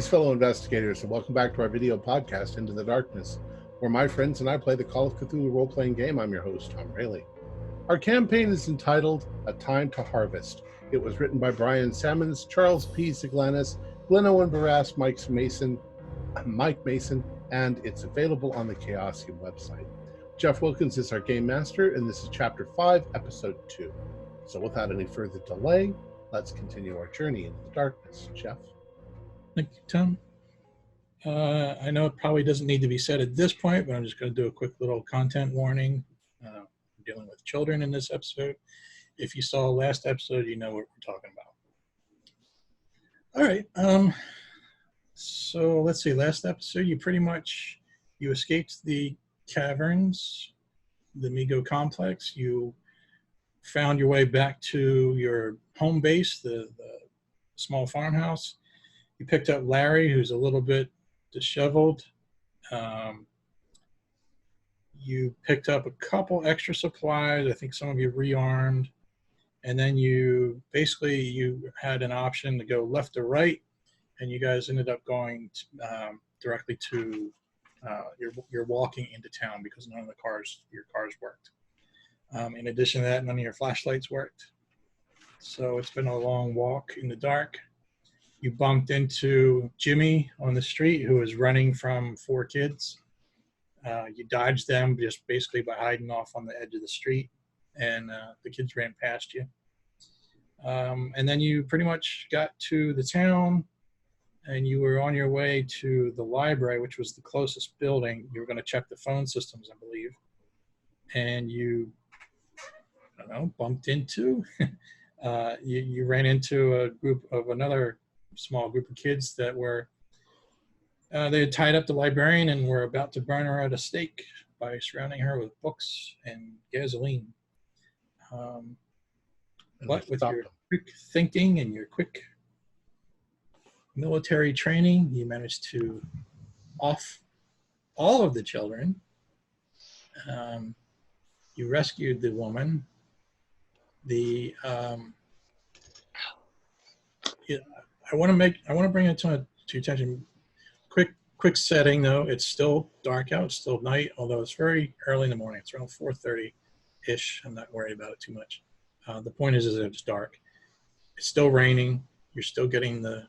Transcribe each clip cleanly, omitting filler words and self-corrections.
Greetings, fellow investigators, and welcome back to our video podcast, Into the Darkness, where my friends and I play the Call of Cthulhu role-playing game. I'm your host, Tom Rayleigh. Our campaign is entitled A Time to Harvest. It was written by Brian Sammons, Charles P. Ziglanis, Glenn Owen Barras, Mike Mason, and it's available on the Chaosium website. Jeff Wilkins is our game master, and this is Chapter 5, Episode 2. So without any further delay, let's continue our journey into the darkness. Jeff? Thank you, Tom. I know it probably doesn't need to be said at this point, but I'm just going to do a quick little content warning. We're dealing with children in this episode. If you saw last episode, you know what we're talking about. All right. So let's see. Last episode, you escaped the caverns, the Migo complex. You found your way back to your home base, the small farmhouse. You picked up Larry, who's a little bit disheveled. You picked up a couple extra supplies. I think some of you rearmed. And then you had an option to go left or right, and you guys ended up going directly to you're walking into town because none of your cars worked. In addition to that, none of your flashlights worked. So it's been a long walk in the dark. You bumped into Jimmy on the street, who was running from 4 kids. You dodged them just basically by hiding off on the edge of the street, and the kids ran past you. And then you pretty much got to the town, and you were on your way to the library, which was the closest building. You were going to check the phone systems, I believe. And you, bumped into, you ran into another small group of kids that were, they had tied up the librarian and were about to burn her at a stake by surrounding her with books and gasoline. But with your quick thinking and your quick military training, you managed to off all of the children. You rescued the woman. I want to bring it to your attention. Quick setting though. It's still dark out. It's still night, although it's very early in the morning. It's around 4:30-ish. I'm not worried about it too much. The point is that it's dark. It's still raining. You're still getting the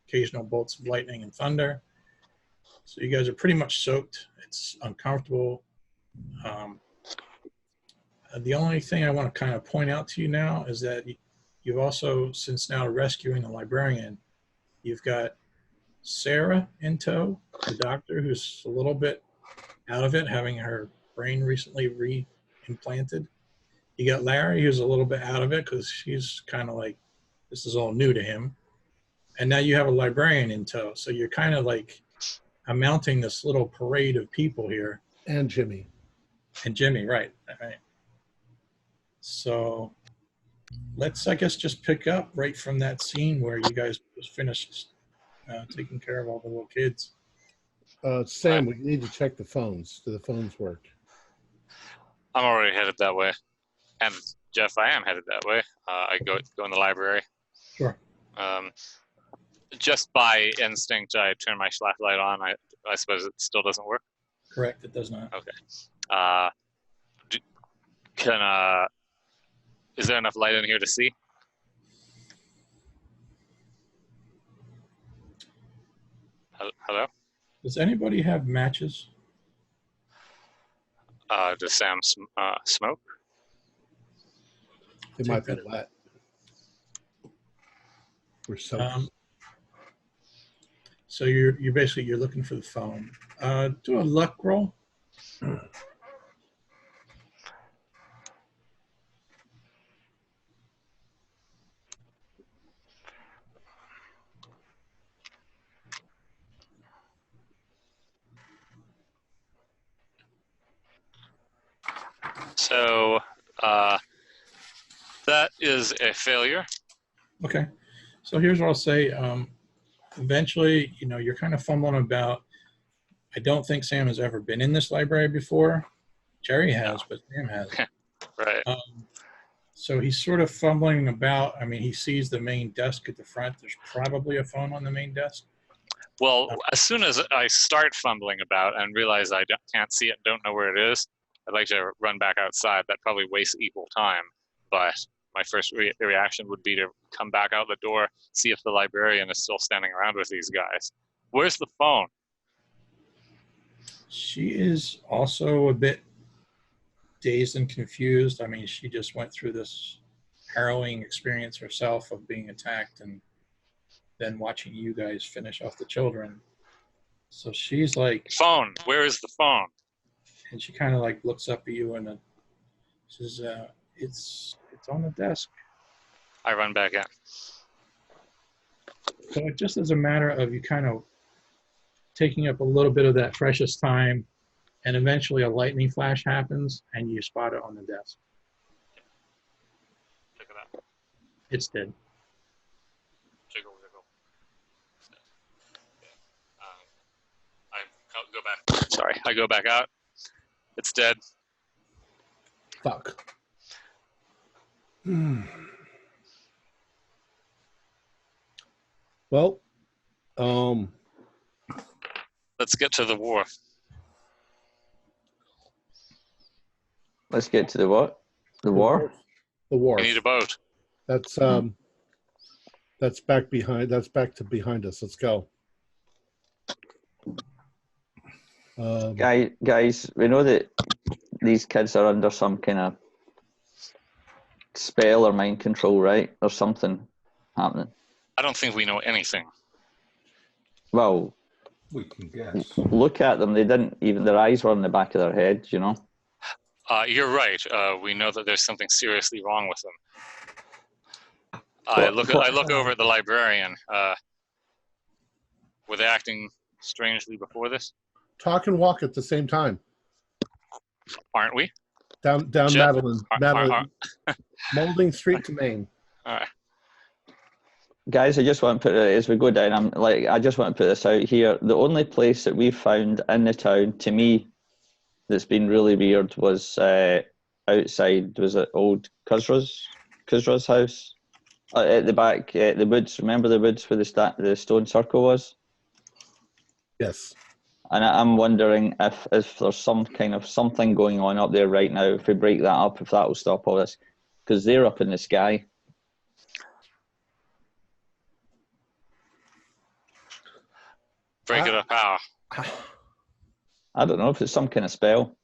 occasional bolts of lightning and thunder. So you guys are pretty much soaked. It's uncomfortable. The only thing I want to kind of point out to you now is that you've also, since now rescuing the librarian, you've got Sarah in tow, the doctor, who's a little bit out of it, having her brain recently re-implanted. You got Larry, who's a little bit out of it because he's kind of like, this is all new to him. And now you have a librarian in tow. So you're kind of like mounting this little parade of people here. And Jimmy. Right. So let's, I guess, just pick up right from that scene where you guys just finished taking care of all the little kids. Sam, we need to check the phones. Do the phones work? I'm already headed that way. And Jeff, I am headed that way. I go in the library. Sure. Just by instinct, I turn my flashlight on. I suppose it still doesn't work? Correct, it does not. Okay. Is there enough light in here to see? Hello? Does anybody have matches? Does Sam smoke? They might be wet. We're soaked. So you're looking for the phone. Do a luck roll. So that is a failure. Okay. So here's what I'll say. Eventually, you're kind of fumbling about. I don't think Sam has ever been in this library before. Jerry has, but Sam hasn't. Right. So he's sort of fumbling about. I mean, he sees the main desk at the front. There's probably a phone on the main desk. Well, as soon as I start fumbling about and realize I can't see it, don't know where it is, I'd like to run back outside. That probably wastes equal time, but my first reaction would be to come back out the door, see if the librarian is still standing around with these guys. Where's the phone? She is also a bit dazed and confused. I mean, she just went through this harrowing experience herself of being attacked and then watching you guys finish off the children. So she's like, Phone. Where is the phone? and she kind of like looks up at you and says, it's on the desk. I run back in. So just as a matter of you kind of taking up a little bit of that precious time, and eventually a lightning flash happens and you spot it on the desk. Check it out. It's dead. Jiggle, jiggle. I go back. Sorry, I go back out. It's dead. Fuck. Well, Let's get to the wharf. Let's get to the what? The war? The wharf. We need a boat. That's back behind. That's back to behind us. Let's go. Guys, we know that these kids are under some kind of spell or mind control, right? Or something happening. I don't think we know anything. Well, We can guess. look at them. They didn't even, their eyes were on the back of their head, you know? You're right. We know that there's something seriously wrong with them. I look over at the librarian. Were they acting strangely before this? Talk and walk at the same time. Aren't we? Down Jeff, Madeline, Molding Street to Maine. All right. Guys, I just want to put it, as we go down, I just want to put this out here. The only place that we've found in the town, to me, that's been really weird was outside, was it old Kuzra's house? At the back, the woods, remember the woods where the stone circle was? Yes. And I'm wondering if there's some kind of something going on up there right now, if we break that up, if that will stop all this. Because they're up in the sky. Break it up how? I don't know if it's some kind of spell.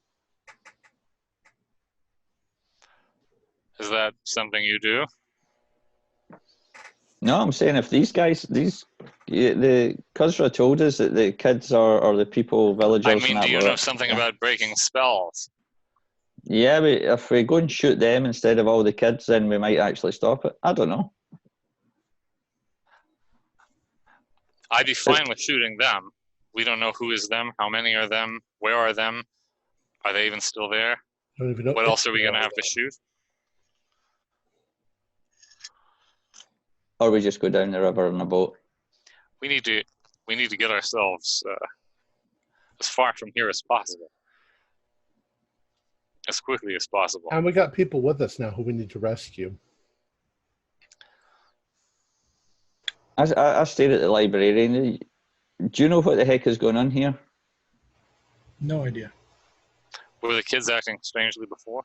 Is that something you do? No, I'm saying if these guys, the Kuzra told us that the kids or the people, villagers. I mean, do you know something about breaking spells? Yeah, but if we go and shoot them instead of all the kids, then we might actually stop it. I don't know. I'd be fine with shooting them. We don't know who is them, how many are them, where are them, are they even still there? I don't even know. What else are we going to have to shoot? Or we just go down the river in a boat. We need to get ourselves as far from here as possible, as quickly as possible. And we got people with us now who we need to rescue. I stayed at the librarian. Do you know what the heck is going on here? No idea. Were the kids acting strangely before?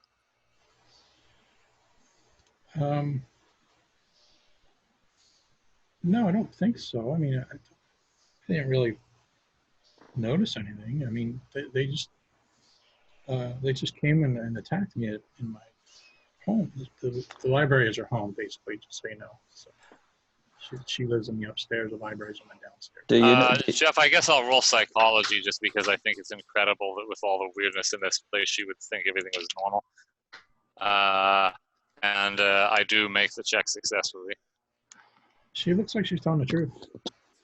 No, I don't think so. I mean, I didn't really notice anything. I mean, they just came and attacked me in my home. The library is her home, basically, just so you know. So she lives in the upstairs. The library's in the downstairs. Do you know, Jeff, I guess I'll roll psychology just because I think it's incredible that with all the weirdness in this place, she would think everything was normal. And I do make the check successfully. She looks like she's telling the truth.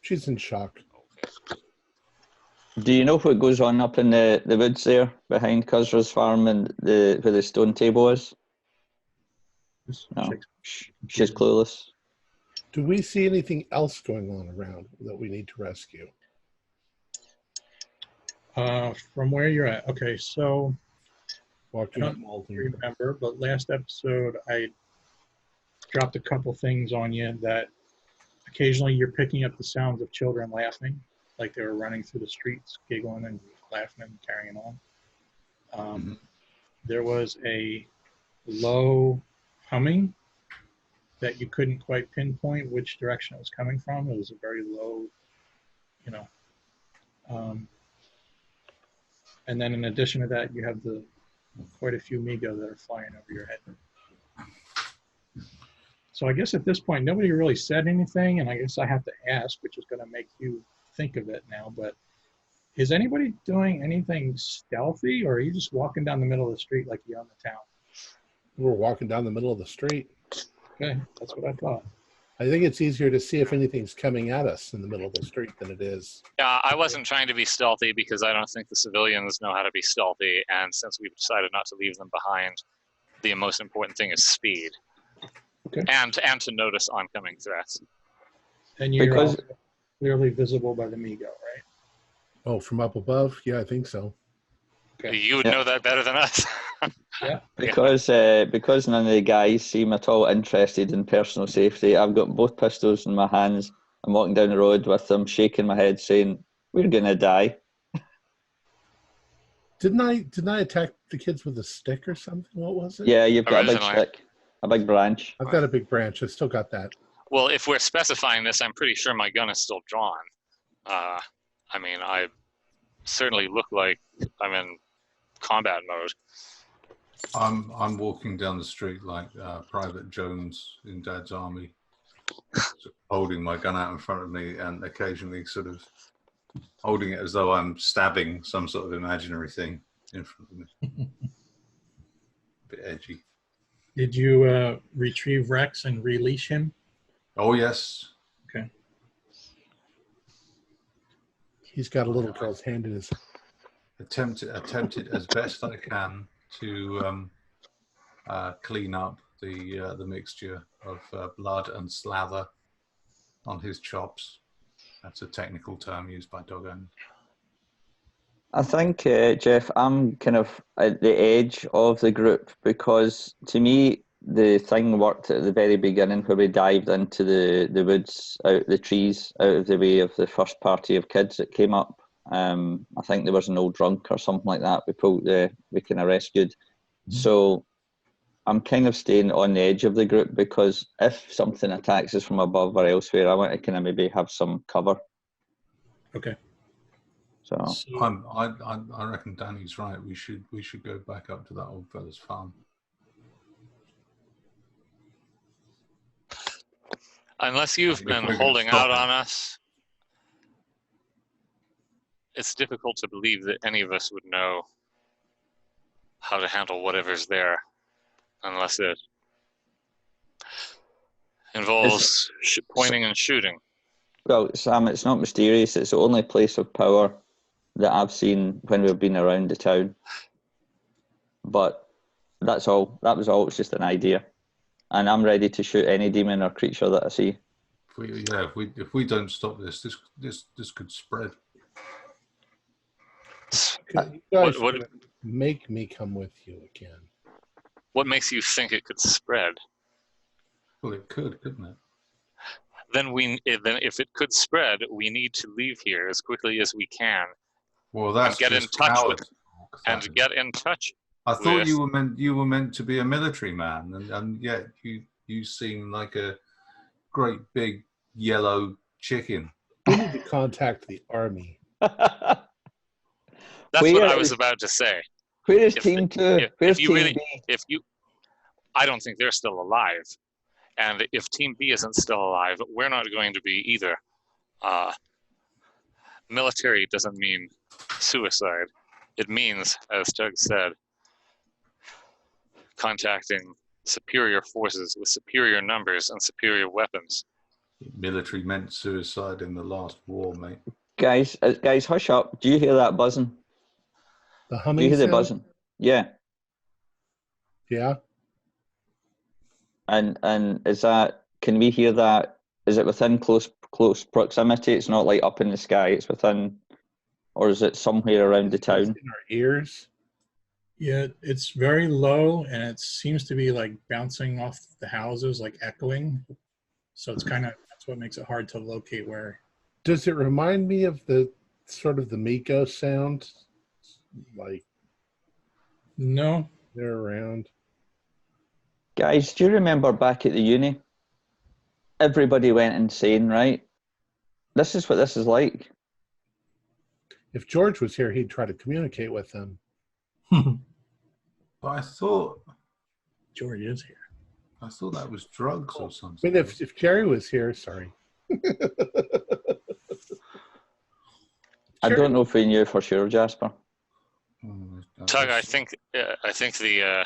She's in shock. Okay. do you know what goes on up in the woods there behind Kuzra's farm and where the stone table is? No. She's clueless. Do we see anything else going on around that we need to rescue? From where you're at. Okay, so I Walking up don't Malden. remember, but last episode I dropped a couple things on you that occasionally you're picking up the sounds of children laughing. like they were running through the streets, giggling and laughing and carrying on. There was a low humming that you couldn't quite pinpoint which direction it was coming from. It was a very low, you know. And then in addition to that, you have quite a few Migo that are flying over your head. So I guess at this point, nobody really said anything, and I guess I have to ask, which is going to make you think of it now, but is anybody doing anything stealthy, or are you just walking down the middle of the street like you own the town? We're walking down the middle of the street. Okay, that's what I thought. I think it's easier to see if anything's coming at us in the middle of the street than it is. Yeah, I wasn't trying to be stealthy because I don't think the civilians know how to be stealthy, and since we've decided not to leave them behind, the most important thing is speed. Okay. And to notice oncoming threats. And you're also clearly visible by the Migo, right? Oh, from up above? Yeah, I think so. Okay. You would know that better than us. Yeah. Because none of the guys seem at all interested in personal safety, I've got both pistols in my hands. I'm walking down the road with them, shaking my head, saying, "We're gonna die." Didn't I attack the kids with a stick or something? What was it? Yeah, you've got a big Originally. stick, a big branch. I've got a big branch. I still got that. Well, if we're specifying this, I'm pretty sure my gun is still drawn. I mean, I certainly look like I'm in combat mode. I'm walking down the street like Private Jones in Dad's Army, holding my gun out in front of me and occasionally sort of holding it as though I'm stabbing some sort of imaginary thing in front of me. Bit edgy. Did you retrieve Rex and release him? Oh, yes. Okay. He's got a little girl's hand in his... Attempted as best I can to clean up the mixture of blood and slather on his chops. That's a technical term used by dog owners. I think, Jeff, I'm kind of at the edge of the group because to me, the thing worked at the very beginning where we dived into the woods, out the trees, out of the way of the first party of kids that came up. I think there was an old drunk or something like that we kind of rescued. So I'm kind of staying on the edge of the group because if something attacks us from above or elsewhere, I want to kind of maybe have some cover. Okay. So I reckon Danny's right. We should go back up to that old fella's farm. Unless you've been we're gonna holding stop out him. on us, it's difficult to believe that any of us would know how to handle whatever's there, unless it involves pointing and shooting. Well, Sam, it's not mysterious. It's the only place of power that I've seen when we've been around the town. But that's all. That was all. It's just an idea. And I'm ready to shoot any demon or creature that I see. If we don't stop this could spread. You guys What- make me come with you again. What makes you think it could spread? Well, it could, couldn't it? Then if it could spread, we need to leave here as quickly as we can Well, that's get in just touch coward with- talk, and that is. get in touch. I thought with- you were meant to be a military man, and yet you seem like a great big yellow chicken. We need to contact the army. That's Where what I was is- about to say. Where is If- Team 2? Where's you Team really- B? I don't think they're still alive. And if Team B isn't still alive, we're not going to be either. Military doesn't mean suicide. It means, as Doug said, contacting superior forces with superior numbers and superior weapons. Military meant suicide in the last war, mate. Guys, hush up. Do you hear that buzzing? The Do humming you hear the sound? buzzing? Yeah. Yeah. And is that? Can we hear that? Is it within close proximity? It's not like up in the sky. It's within, or is it somewhere around the It's town? in our ears. Yeah, it's very low, and it seems to be like bouncing off the houses, like echoing. So it's kind of, that's what makes it hard to locate where. Does it remind me of the sort of the Miko sound? Like No. they're around. Guys, do you remember back at the uni? Everybody went insane, right? This is what this is like. If George was here, he'd try to communicate with them. But I thought George is here. that was drugs or I something. mean, if Jerry was here, sorry. I don't know if we knew for sure, Jasper. Tug, I think the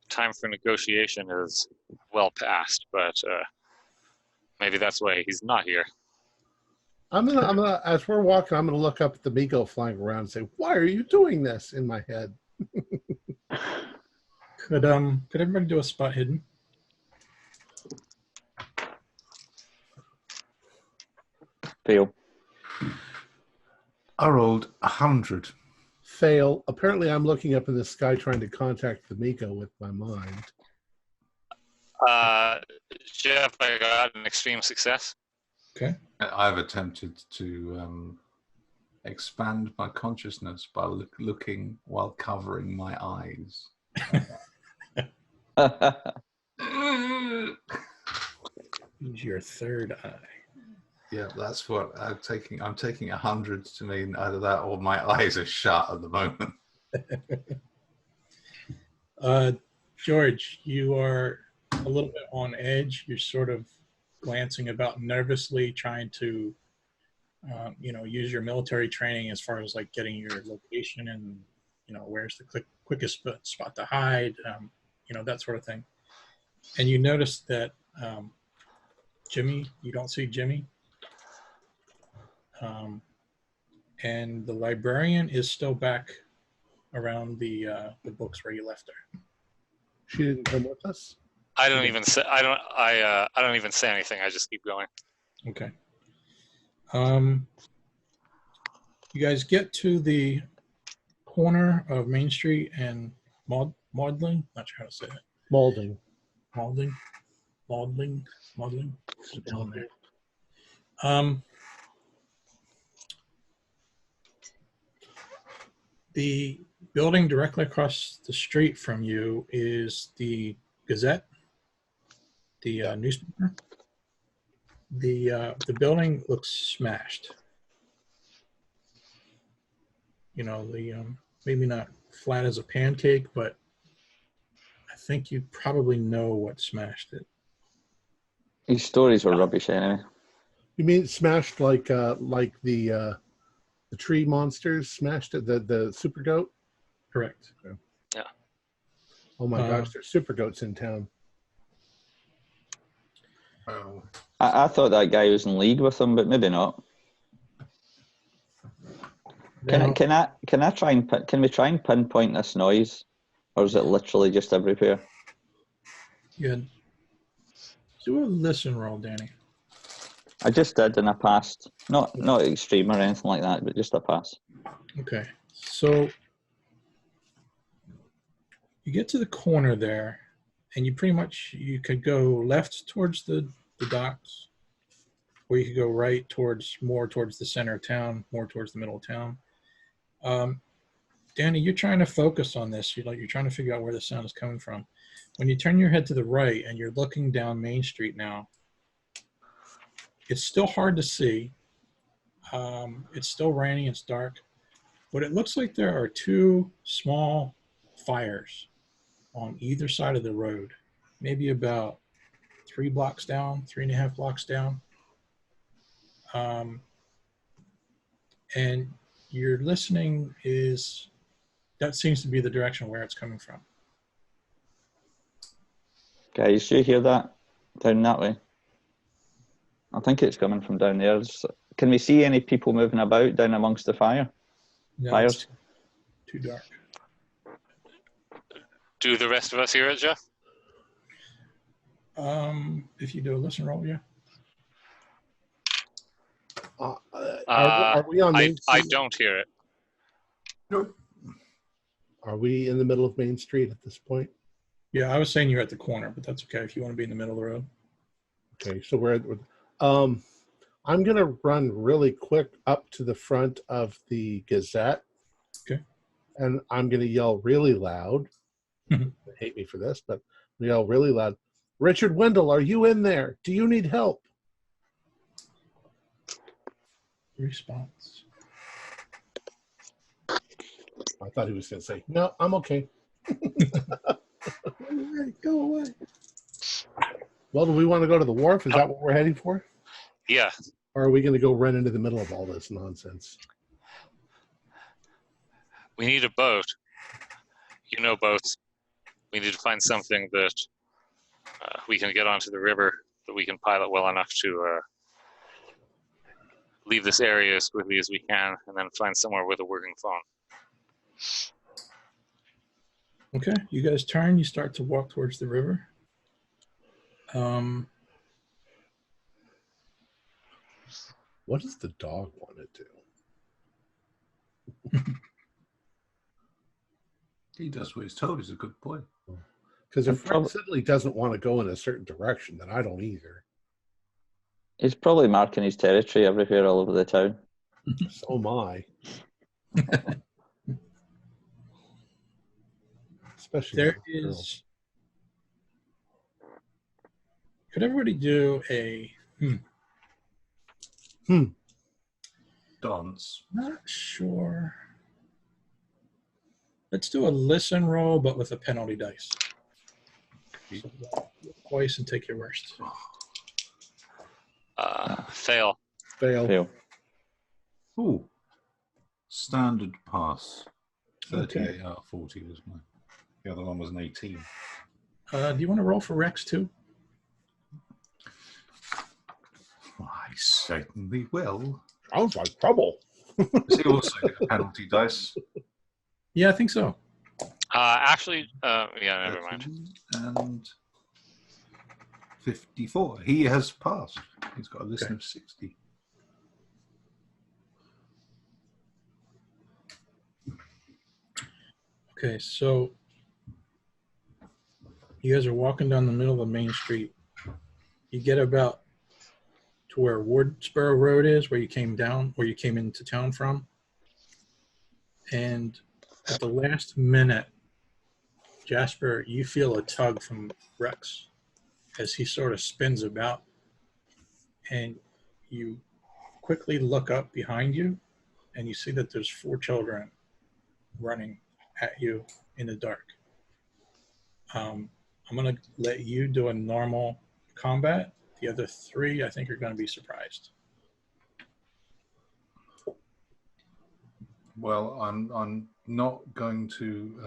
time for negotiation is well past, but maybe that's why he's not here. I'm gonna, as we're walking, I'm gonna look up at the Miko flying around and say, "Why are you doing this?" in my head. Could everybody do a spot hidden? Fail. I rolled 100. Fail. Apparently, I'm looking up in the sky trying to contact the Miko with my mind. Jeff, I got an extreme success. Okay. I've attempted to expand my consciousness by looking while covering my eyes. Use your third eye. Yeah, that's what I'm taking. I'm taking 100 to mean either that or my eyes are shut at the moment. George, you are a little bit on edge. You're sort of glancing about nervously, trying to, use your military training as far as like getting your location and, where's the quickest spot to hide, that sort of thing. And you notice that Jimmy, you don't see Jimmy. And the librarian is still back around the books where you left her. She didn't come with us. I don't even say anything. I just keep going. Okay. You guys get to the corner of Main Street and Maudling. Not sure how to say it. Maulding. Maudling. Down there. The building directly across the street from you is the Gazette, the newspaper. The building looks smashed. Maybe not flat as a pancake, but I think you probably know what smashed it. These stories were rubbish anyway. You mean smashed like the tree monsters smashed it, the super goat? Correct. Yeah. Oh my gosh, there's super goats in town. Oh. I thought that guy was in league with them, but maybe not. Can we try and pinpoint this noise, or is it literally just everywhere? Yeah. Do a listen roll, Danny. I just did and I passed. Not extreme or anything like that, but just a pass. Okay. So you get to the corner there, and you could go left towards the docks, or you could go right more towards the center of town, more towards the middle of town. Danny, you're trying to focus on this. You're trying to figure out where the sound is coming from. When you turn your head to the right and you're looking down Main Street now, it's still hard to see. It's still rainy. It's dark. But it looks like there are two small fires on either side of the road, maybe about 3 blocks down, 3.5 blocks down. And your listening that seems to be the direction where it's coming from. Guys, do you hear that? Down that way. I think it's coming from down there. Can we see any people moving about down amongst the fires? It's too dark. Do the rest of us hear it, Jeff? If you do a listen roll, yeah. Are we on Main Street? I don't hear it. Nope. Are we in the middle of Main Street at this point? Yeah, I was saying you're at the corner, but that's okay if you want to be in the middle of the road. Okay, so we're I'm going to run really quick up to the front of the Gazette. Okay. And I'm going to yell really loud. Mhm. They hate me for this, but I'm yell really loud. Richard Wendell, are you in there? Do you need help? Response. I thought he was going to say, no, I'm okay. Go away. Well, do we want to go to the wharf? Is that what we're heading for? Yeah. Or are we going to go run into the middle of all this nonsense? We need a boat. You know boats. We need to find something that we can get onto the river, that we can pilot well enough to leave this area as quickly as we can, and then find somewhere with a working phone. Okay, you guys turn. You start to walk towards the river. What does the dog want to do? He does what he's told. He's a good boy. Because if Fred suddenly doesn't want to go in a certain direction, then I don't either. He's probably marking his territory everywhere all over the town. So am I. Especially There is. Could everybody do a Dance. Not sure. Let's do a listen roll, but with a penalty dice. So twice and take your worst. Fail. Fail. Ooh. Standard pass. 38 Okay. out of 40 was mine. The other one was an 18. Do you want to roll for Rex too? I certainly will. Sounds like trouble. Does he also get a penalty dice? Yeah, I think so. Actually, yeah, never mind. And 54. He has passed. He's got a list Okay. of 60. Okay, so you guys are walking down the middle of the main street. You get about to where Wardsboro Road is, where you came into town from. And at the last minute, Jasper, you feel a tug from Rex as he sort of spins about. And you quickly look up behind you, and you see that there's 4 children running at you in the dark. I'm going to let you do a normal combat. The other 3, I think, are going to be surprised. Well, I'm not going to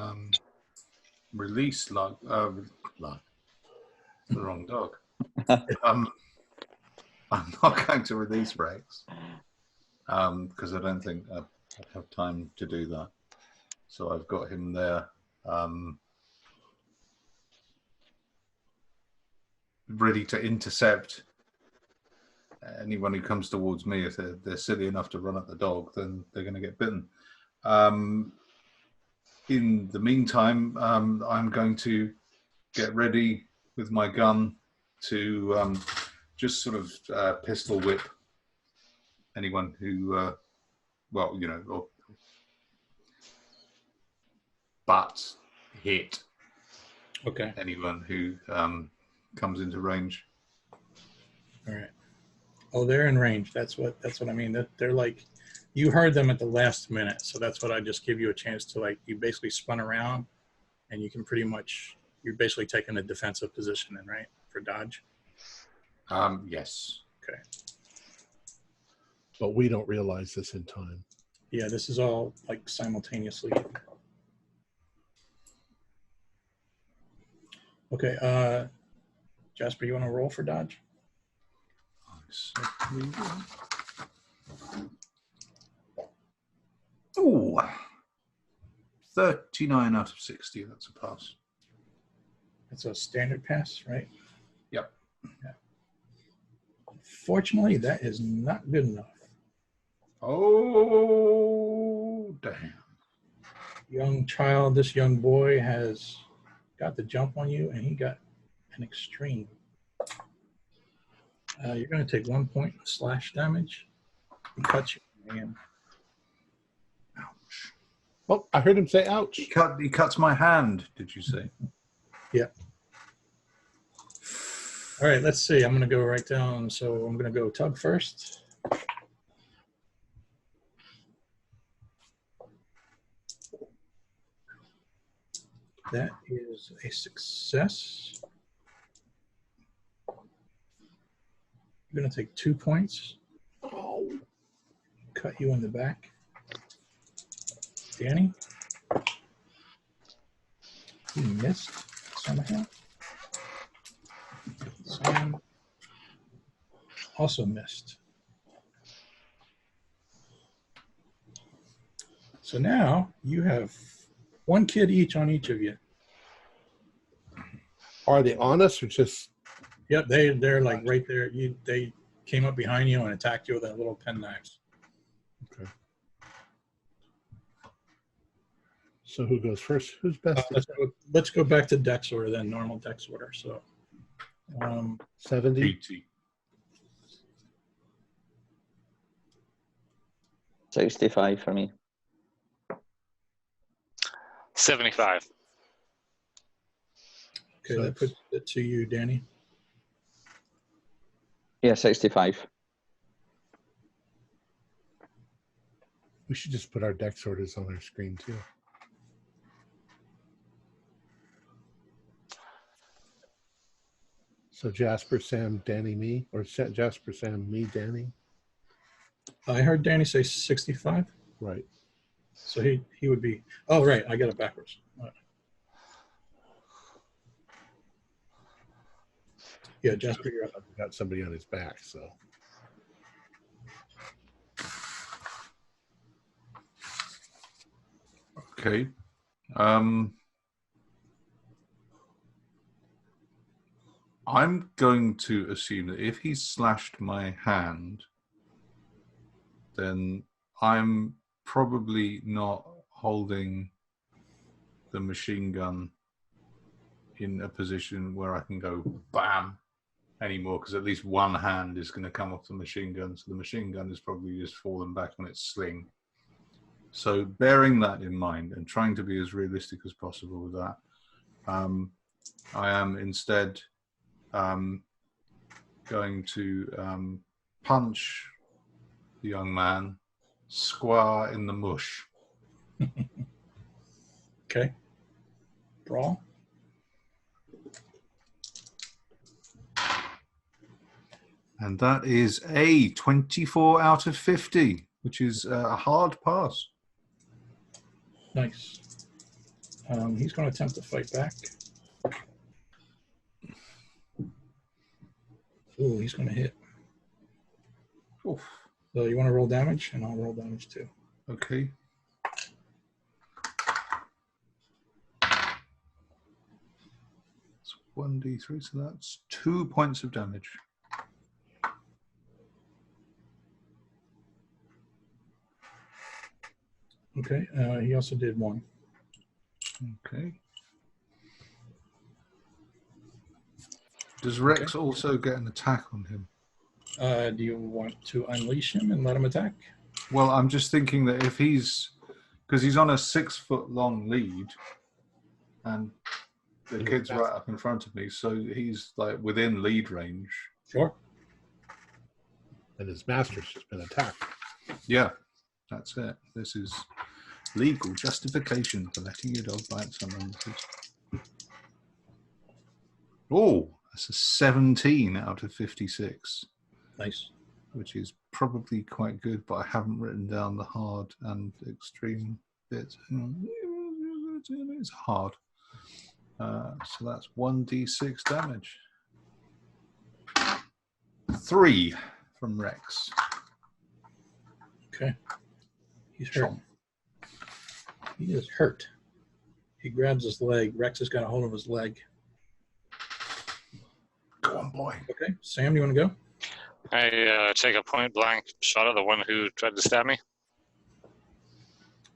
release Lug. Lug. It's the wrong dog. I'm not going to release Rex because I don't think I have time to do that. So I've got him there, ready to intercept anyone who comes towards me. If they're silly enough to run at the dog, then they're going to get bitten. In the meantime, I'm going to get ready with my gun to just sort of pistol whip anyone who, or butt hit Okay. anyone who comes into range. All right. Oh, they're in range. That's what I mean. They're like, you heard them at the last minute, so that's what I just give you a chance to, like, you basically spun around, and you can pretty much, you're basically taking a defensive position then, right, for dodge? Yes. Okay. But we don't realize this in time. Yeah, this is all like simultaneously. Okay, Jasper, you want to roll for dodge? I certainly will. Ooh. 39 out of 60. That's a pass. It's a standard pass, right? Yep. Yeah. Fortunately, that is not good enough. Oh, damn. Young child, this young boy has got the jump on you, and he got an extreme. You're going to take 1 point of slash damage. He cuts you in the hand. Ouch. Oh, I heard him say ouch. He cuts my hand, did you say? Yeah. All right, let's see. I'm going to go right down. So I'm going to go Tug first. That is a success. You're going to take 2 points. Oh, Cut you in the back. Danny? He missed somehow. Sam also missed. So now you have 1 kid each on each of you. are they on us or just? Yep, they're like right there. They came up behind you and attacked you with their little pen knives. Okay. So who goes first? Who's best? Let's go back to dex order then, normal dex order. So 70. 80. 65 for me. 75. okay, So that puts it to you, Danny. Yeah, 65. We should just put our dex orders on our screen too. So Jasper, Sam, Danny, me, or Jasper, Sam, me, Danny. I heard Danny say 65. Right. So he would be. Oh, right. I got it backwards. All right. Yeah, Jasper, you're up. I've got somebody on his back, so. Okay. I'm going to assume that if he slashed my hand, then I'm probably not holding the machine gun in a position where I can go bam anymore, because at least one hand is going to come off the machine gun. So the machine gun is probably just fallen back on its sling. So bearing that in mind and trying to be as realistic as possible with that, I am instead going to punch the young man square in the mush. Okay. Brawl. And that is a 24 out of 50, which is a hard pass. Nice. He's going to attempt to fight back. Ooh, he's going to hit. Oof. So you want to roll damage, and I'll roll damage too. Okay. It's 1d3, so that's 2 points of damage. Okay. He also did 1. Okay. Does Rex also get an attack on him? Do you want to unleash him and let him attack? Well, I'm just thinking that if he's, because he's on a 6 foot long lead, and the kid's right up in front of me, so he's like within lead range. Sure. And his master's just been attacked. Yeah, that's it. This is legal justification for letting your dog bite someone. Oh, that's a 17 out of 56. Nice. Which is probably quite good, but I haven't written down the hard and extreme bits. It's hard. So that's 1d6 damage. 3 from Rex. Okay. He's hurt. He is hurt. He grabs his leg. Rex has got a hold of his leg. Go on, boy. Okay. Sam, you want to go? I take a point blank shot at the one who tried to stab me.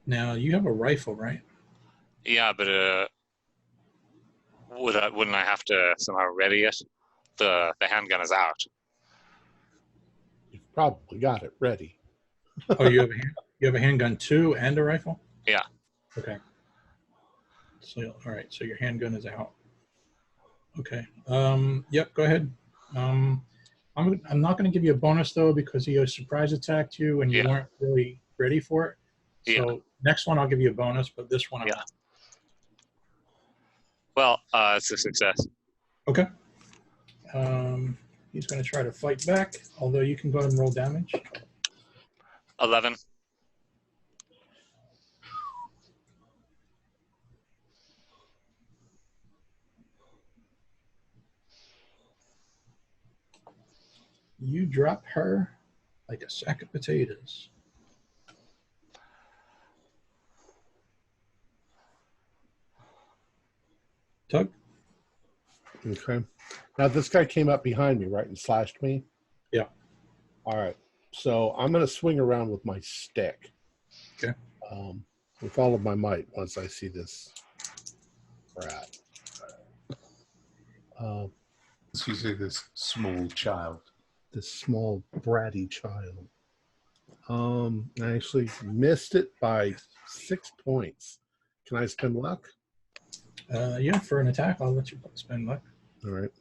Now, you have a rifle, right? Yeah, but wouldn't I have to somehow ready it? The handgun is out. Probably got it ready. Oh, you have a handgun too and a rifle? Yeah. Okay. So all right, so your handgun is out. Okay. Yep, go ahead. I'm not going to give you a bonus though because he surprise attacked you and you weren't really ready for it. So next one I'll give you a bonus, but this one I'm not. Well, it's a success. Okay. He's going to try to fight back, although you can go ahead and roll damage. 11. You drop her like a sack of potatoes. Tug? Okay. Now this guy came up behind me, right, and slashed me? Yeah. All right. So I'm going to swing around with my stick. Okay. With all of my might once I see this rat. As you see this small child. This small bratty child. I actually missed it by 6 points. Can I spend luck? Yeah, for an attack, I'll let you spend luck. All right.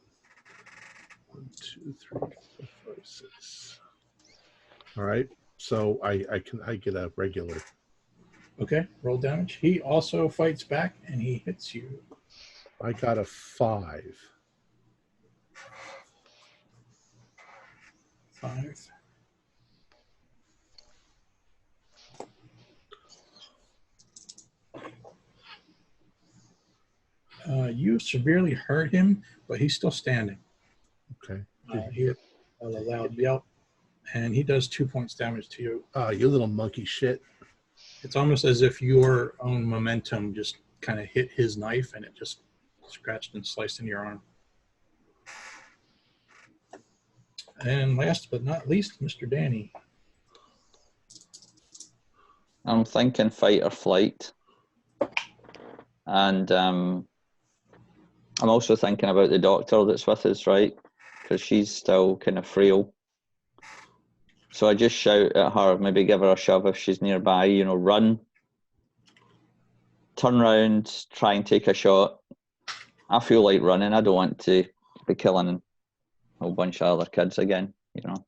1, 2, 3, 4, 5, 6. All right. So I get a regular. Okay, roll damage. He also fights back and he hits you. I got a 5. 5. You severely hurt him, but he's still standing. Okay. He had a loud yelp, and he does 2 points damage to you. You little monkey shit. It's almost as if your own momentum just kind of hit his knife, and it just scratched and sliced into your arm. And last but not least, Mr. Danny. I'm thinking fight or flight. And I'm also thinking about the doctor that's with us, right? Because she's still kind of frail. So I just shout at her, maybe give her a shove if she's nearby, you know, run, turn around, try and take a shot. I feel like running. I don't want to be killing a whole bunch of other kids again, you know.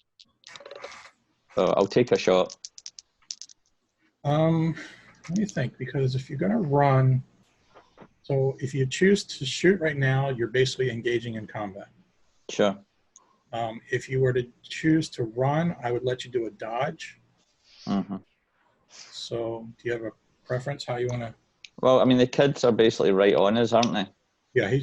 So I'll take a shot. Let me think, because if you're going to run, so if you choose to shoot right now, you're basically engaging in combat. Sure. If you were to choose to run, I would let you do a dodge. Mm-hmm. So do you have a preference how you want to? Well, I mean, the kids are basically right on us, aren't they? Yeah,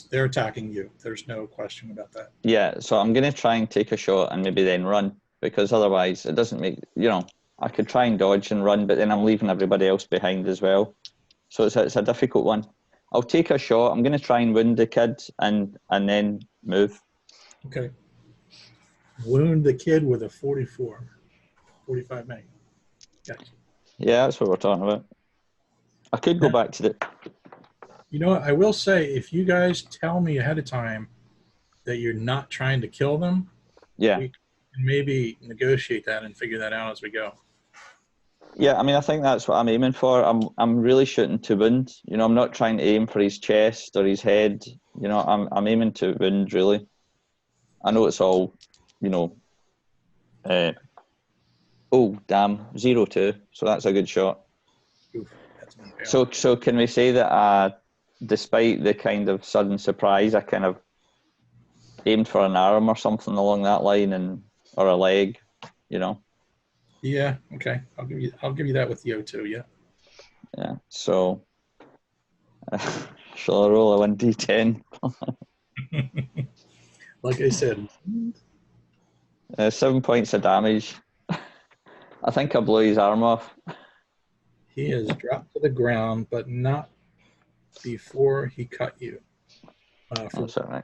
they're attacking you. There's no question about that. Yeah, so I'm going to try and take a shot and maybe then run, because otherwise it doesn't make, you know, I could try and dodge and run, but then I'm leaving everybody else behind as well. So it's a difficult one. I'll take a shot. I'm going to try and wound the kid and then move. Okay. Wound the kid with a 45 mag. Gotcha. Yeah, that's what we're talking about. I could go back to the... You know what? I will say, if you guys tell me ahead of time that you're not trying to kill them, Yeah. we can maybe negotiate that and figure that out as we go. Yeah, I mean, I think that's what I'm aiming for. I'm really shooting to wound. You know, I'm not trying to aim for his chest or his head. You know, I'm aiming to wound, really. I know it's all, you know... oh, damn, 0-2. So that's a good shot. Oof, that's an impalement. So can we say that despite the kind of sudden surprise, I kind of aimed for an arm or something along that line, or a leg, you know? Yeah. Okay. I'll give you that with the O2. Yeah. Yeah. So shall I roll a 1d10? Like I said, 7 points of damage. I think I blew his arm off. he is dropped to the ground, but not before he cut you. For That's all right.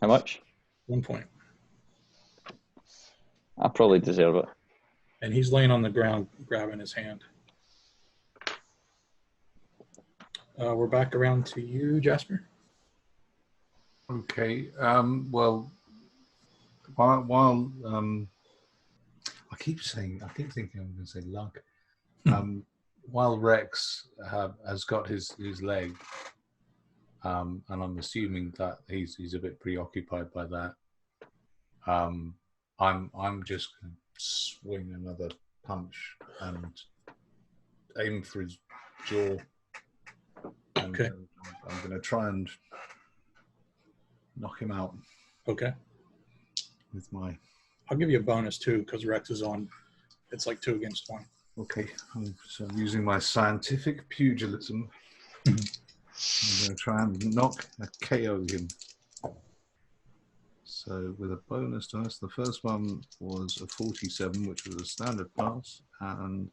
How much? 1 point. I probably deserve it. And he's laying on the ground, grabbing his hand. We're back around to you, Jasper. Okay. Well, while I keep thinking I'm going to say Lug. While Rex has got his leg, and I'm assuming that he's a bit preoccupied by that. I'm just going to swing another punch and aim for his jaw. And Okay. I'm going to try and knock him out. Okay. With my. I'll give you a bonus too because Rex is on. It's like 2 against 1. Okay, so I'm using my scientific pugilism. I'm going to try and knock a KO him. So with a bonus dice, the first one was a 47, which was a standard pass, and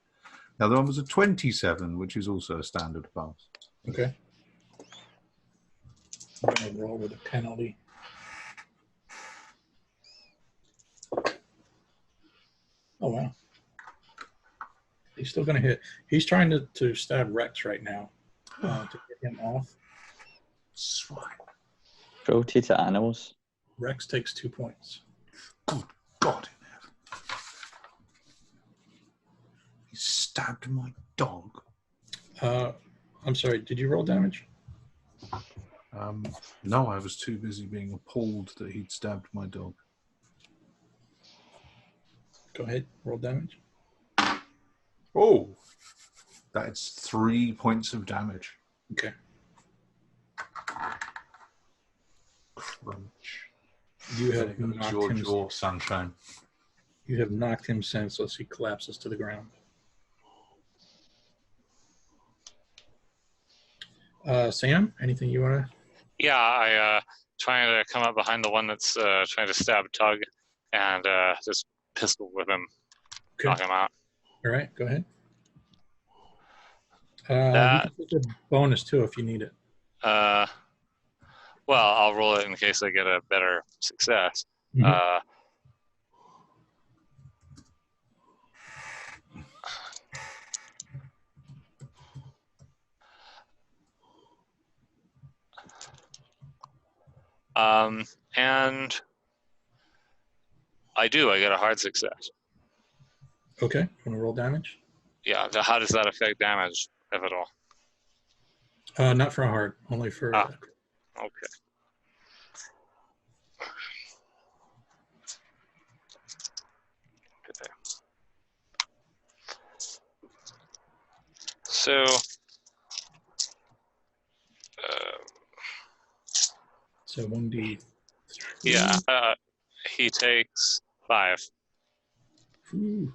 the other one was a 27, which is also a standard pass. Okay. I'm going to roll with a penalty. Oh, wow. He's still going to hit. He's trying to stab Rex right now to get him off. Swine. Cruelty to animals. Rex takes 2 points. Good God in heaven. He stabbed my dog. I'm sorry, did you roll damage? No, I was too busy being appalled that he'd stabbed my dog. Go ahead, roll damage. Oh, that's 3 points of damage. Okay. Crunch. You have knocked him. Your sunshine. You have knocked him senseless. He collapses to the ground. Sam, anything you want to? Yeah, I trying to come up behind the one that's trying to stab Tug, and just pistol whip him, Okay. knock him out. All right, go ahead. You can take a bonus too if you need it. Well, I'll roll it in case I get a better success. Mhm. And I get a hard success. Okay, want to roll damage? Yeah, how does that affect damage, if at all? Not for a hard, only for. Okay. So, So 1d. yeah, he takes 5. Ooh.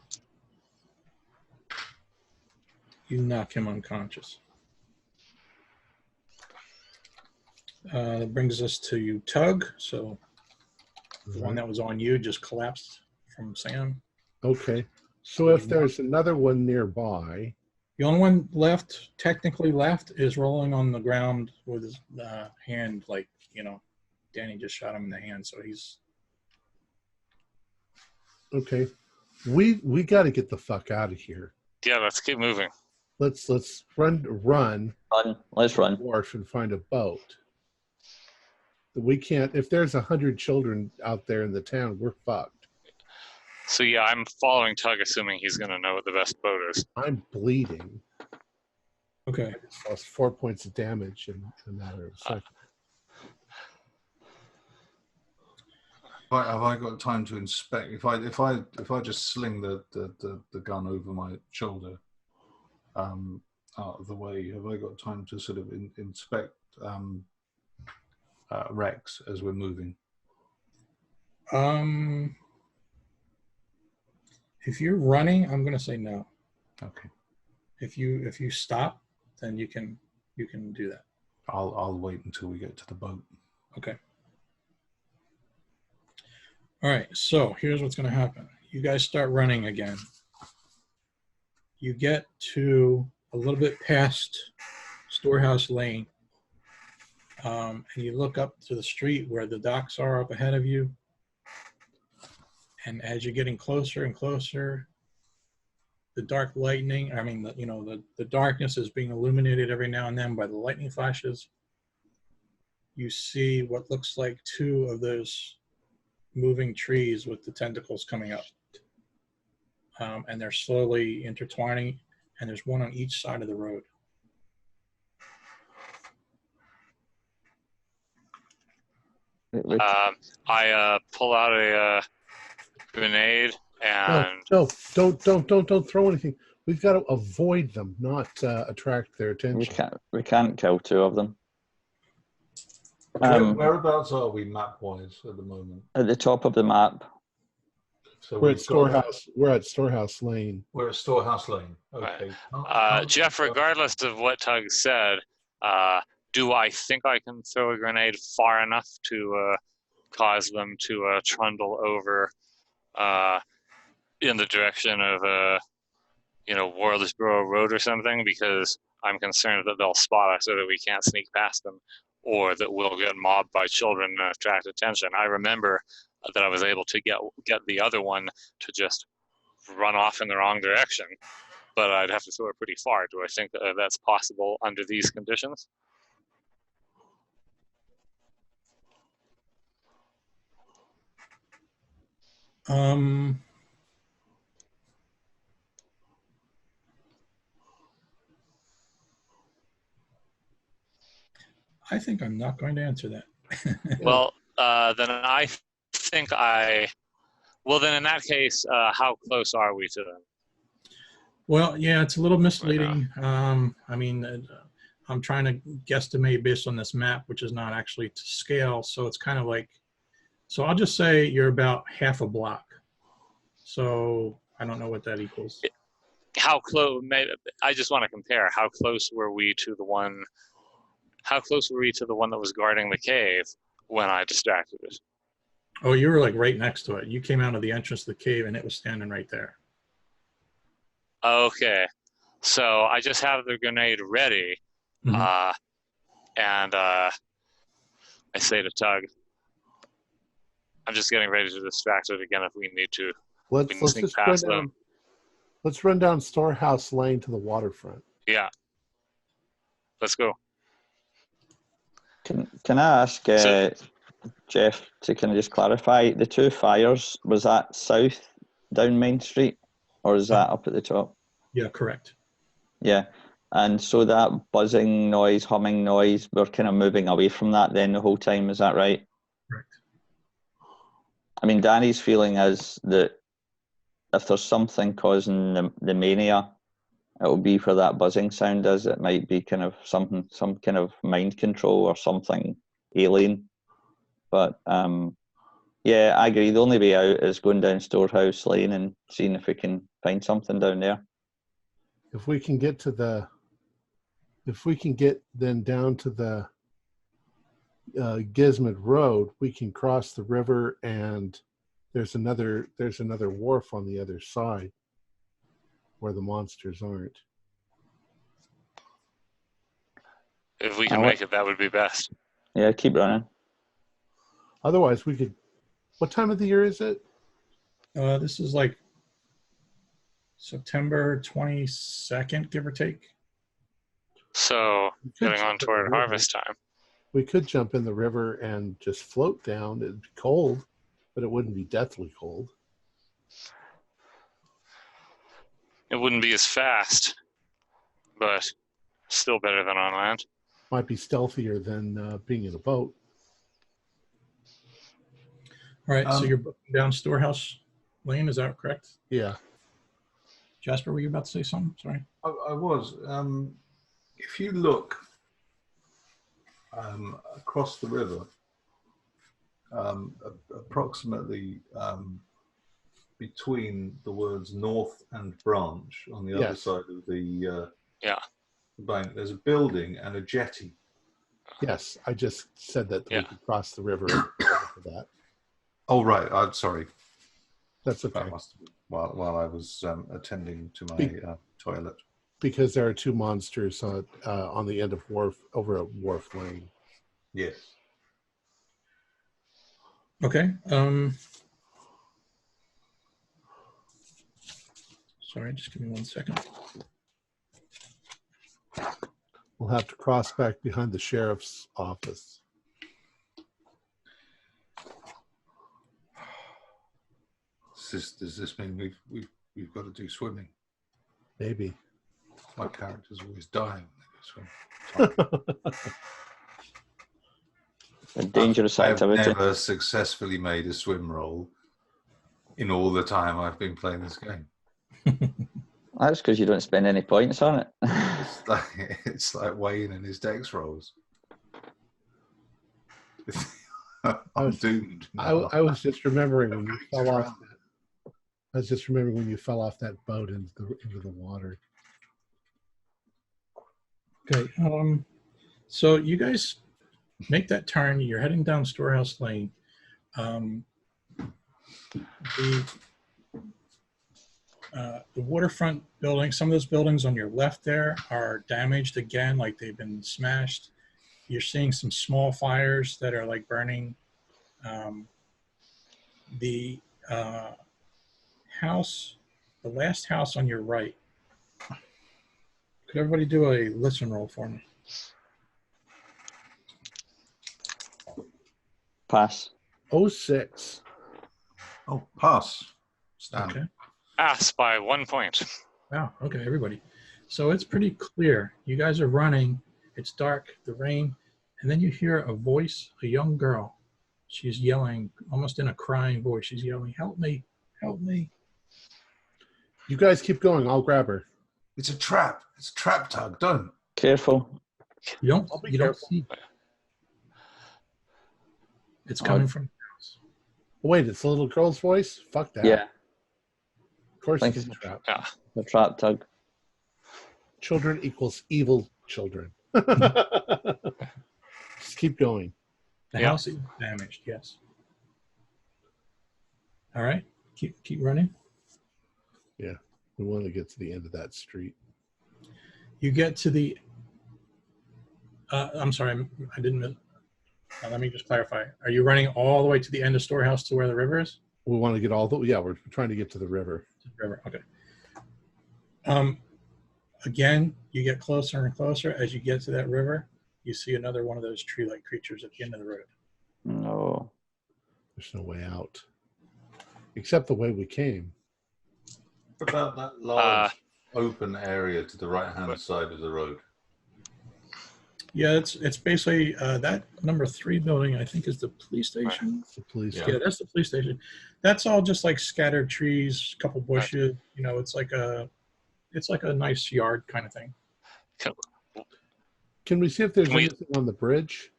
You knock him unconscious. That brings us to you, Tug. So the one that was on you just collapsed from Sam. Okay. So if there's another one nearby. The only one left, technically left, is rolling on the ground with his hand, like, Danny just shot him in the hand, so he's... Okay. We got to get the fuck out of here. Yeah, let's keep moving. Let's run. Let's run. Wharf and find a boat. We can't. If there's 100 children out there in the town, we're fucked. So yeah, I'm following Tug, assuming he's going to know what the best boat is. I'm bleeding. Okay. I just lost 4 points of damage in a matter of a second. Have I got time to inspect? If I just sling the gun over my shoulder, out of the way, have I got time to sort of inspect Rex as we're moving? If you're running, I'm going to say no. Okay. If you stop, then you can do that. I'll wait until we get to the boat. Okay. All right, so here's what's going to happen. You guys start running again. You get to a little bit past Storehouse Lane, and you look up to the street where the docks are up ahead of you. And as you're getting closer and closer, the dark lightning, the darkness is being illuminated every now and then by the lightning flashes. You see what looks like 2 of those moving trees with the tentacles coming up. And they're slowly intertwining, and there's one on each side of the road. I pull out a grenade and No, don't throw anything. We've got to avoid them, not attract their attention. We can't kill two of them. Whereabouts are we map-wise at the moment? At the top of the map. So We're at Storehouse. We're at Storehouse Lane. We're at Storehouse Lane. Okay. Jeff, regardless of what Tug said, do I think I can throw a grenade far enough to cause them to trundle over in the direction of Warlesboro Road or something? Because I'm concerned that they'll spot us so that we can't sneak past them, or that we'll get mobbed by children and attract attention. I remember that I was able to get the other one to just run off in the wrong direction, but I'd have to throw it pretty far. Do I think that that's possible under these conditions? I think I'm not going to answer that. Well, then I think well, then in that case, how close are we to them? Well, yeah, it's a little misleading. I mean, I'm trying to guesstimate based on this map, which is not actually to scale. So it's kind of like, so I'll just say you're about half a block. So I don't know what that equals. How close? I just want to compare. How close were we to the one? How close were we to the one that was guarding the cave when I distracted it? Oh, you were like right next to it. You came out of the entrance of the cave and it was standing right there. Okay, so I just have the grenade ready, and I say to Tug, I'm just getting ready to distract it again if we need to. Let's just run down. Let's run down Storehouse Lane to the waterfront. Yeah, let's go. Can I ask Jeff to kind of just clarify the two fires? Was that south down Main Street, or is that up at the top? Yeah, correct. Yeah, and so that buzzing noise, humming noise, we're kind of moving away from that then the whole time. Is that right? Correct. I mean, Danny's feeling is that if there's something causing the mania, it will be where that buzzing sound is. It might be kind of some kind of mind control or something alien. But yeah, I agree. The only way out is going down Storehouse Lane and seeing if we can find something down there. If we can get then down to the Gizmod Road, we can cross the river, and there's another wharf on the other side where the monsters aren't. If we can make it, that would be best. Yeah, keep running. Otherwise, we could. What time of the year is it? This is like September 22nd, give or take. So getting on toward harvest time. We could jump in the river and just float down. It'd be cold, but it wouldn't be deathly cold. It wouldn't be as fast, but still better than on land. Might be stealthier than being in a boat. All right, so you're booking down Storehouse Lane, is that correct? Yeah. Jasper, were you about to say something? Sorry. I was. If you look across the river, approximately between the words north and branch on the other side of the bank, there's a building and a jetty. Yes, I just said that we could cross the river for that. Oh, right. I'm sorry. That's okay. That must have been while I was attending to my toilet. Because there are two monsters on the end of Wharf, over at Wharf Lane. Yes. Okay. Sorry, just give me 1 second. We'll have to cross back behind the sheriff's office. Does this mean we've got to do swimming? Maybe. My characters always die when they go swim. A dangerous I have activity. never successfully made a swim roll in all the time I've been playing this game. That's because you don't spend any points on it. It's like Wayne and his dex rolls. I'm doomed. No. I was just remembering when you fell off. I was just remembering when you fell off that boat into the water. Okay. So you guys make that turn. You're heading down Storehouse Lane. The waterfront building, some of those buildings on your left there are damaged again, like they've been smashed. You're seeing some small fires that are like burning. The last house on your right. Could everybody do a listen roll for me? Pass. 06. Oh, pass. Standard. Okay. Pass by 1 point. Wow. Okay, everybody. So it's pretty clear. You guys are running. It's dark, the rain, and then you hear a voice, a young girl. She's yelling, almost in a crying voice. She's yelling, "Help me! Help me!" You guys keep going. I'll grab her. It's a trap. It's a trap, Tug. Don't. Careful. You don't I'll be you don't careful. see. It's coming from the house. Wait, it's the little girl's voice? Fuck that. Yeah, Of course Thank it's a you. trap. Yeah. the trap tug. Children equals evil children. Just keep going. The Yeah. house is damaged, yes. All right. Keep running. Yeah. We want to get to the end of that street. You get to the I'm sorry, I didn't let me just clarify. Are you running all the way to the end of Storehouse to where the river is? We want to get all the, yeah, we're trying to get to the river. River, okay. Again, you get closer and closer. As you get to that river, you see another one of those tree-like creatures at the end of the road. No. There's no way out. Except the way we came. What about that large open area to the right-hand side of the road? Yeah, it's basically that number 3 building, I think, is the police station. It's the police. Yeah, that's the police station. That's all just like scattered trees, a couple bushes. You know, it's like a nice yard kind of thing. Can we see if there's Can we- anything on the bridge?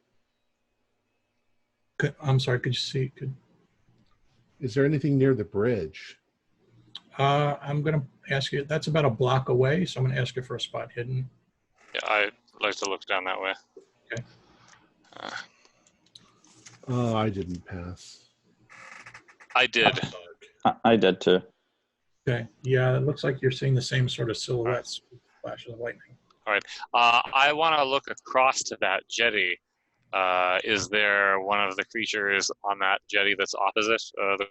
I'm sorry, could you see? Is there anything near the bridge? I'm going to ask you, that's about a block away, so I'm going to ask you for a spot hidden. Yeah, I'd like to look down that way. Okay. Oh, I didn't pass. I did. I did too. Okay. Yeah, it looks like you're seeing the same sort of silhouettes, flashes of lightning. I want to look across to that jetty. Is there one of the creatures on that jetty that's opposite the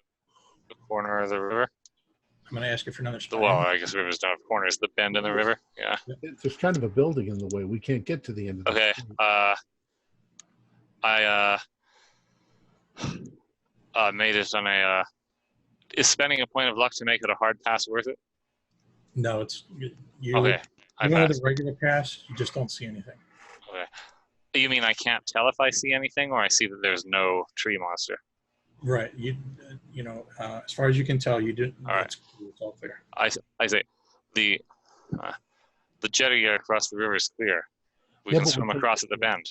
corner of the river? I'm going to ask you for another spot. Well, I guess rivers don't have corners. The bend in the river. Yeah. There's kind of a building in the way. We can't get to the end of the Okay. street. I made it on a. Is spending a point of luck to make it a hard pass worth it? No, it's you. Okay. I You wanted passed. the regular pass, you just don't see anything. Okay. You mean I can't tell if I see anything, or I see that there's no tree monster? Right. You know, as far as you can tell, you didn't. All right. It's all clear. I say the jetty across the river is clear. We Yeah, can but swim across at the bend.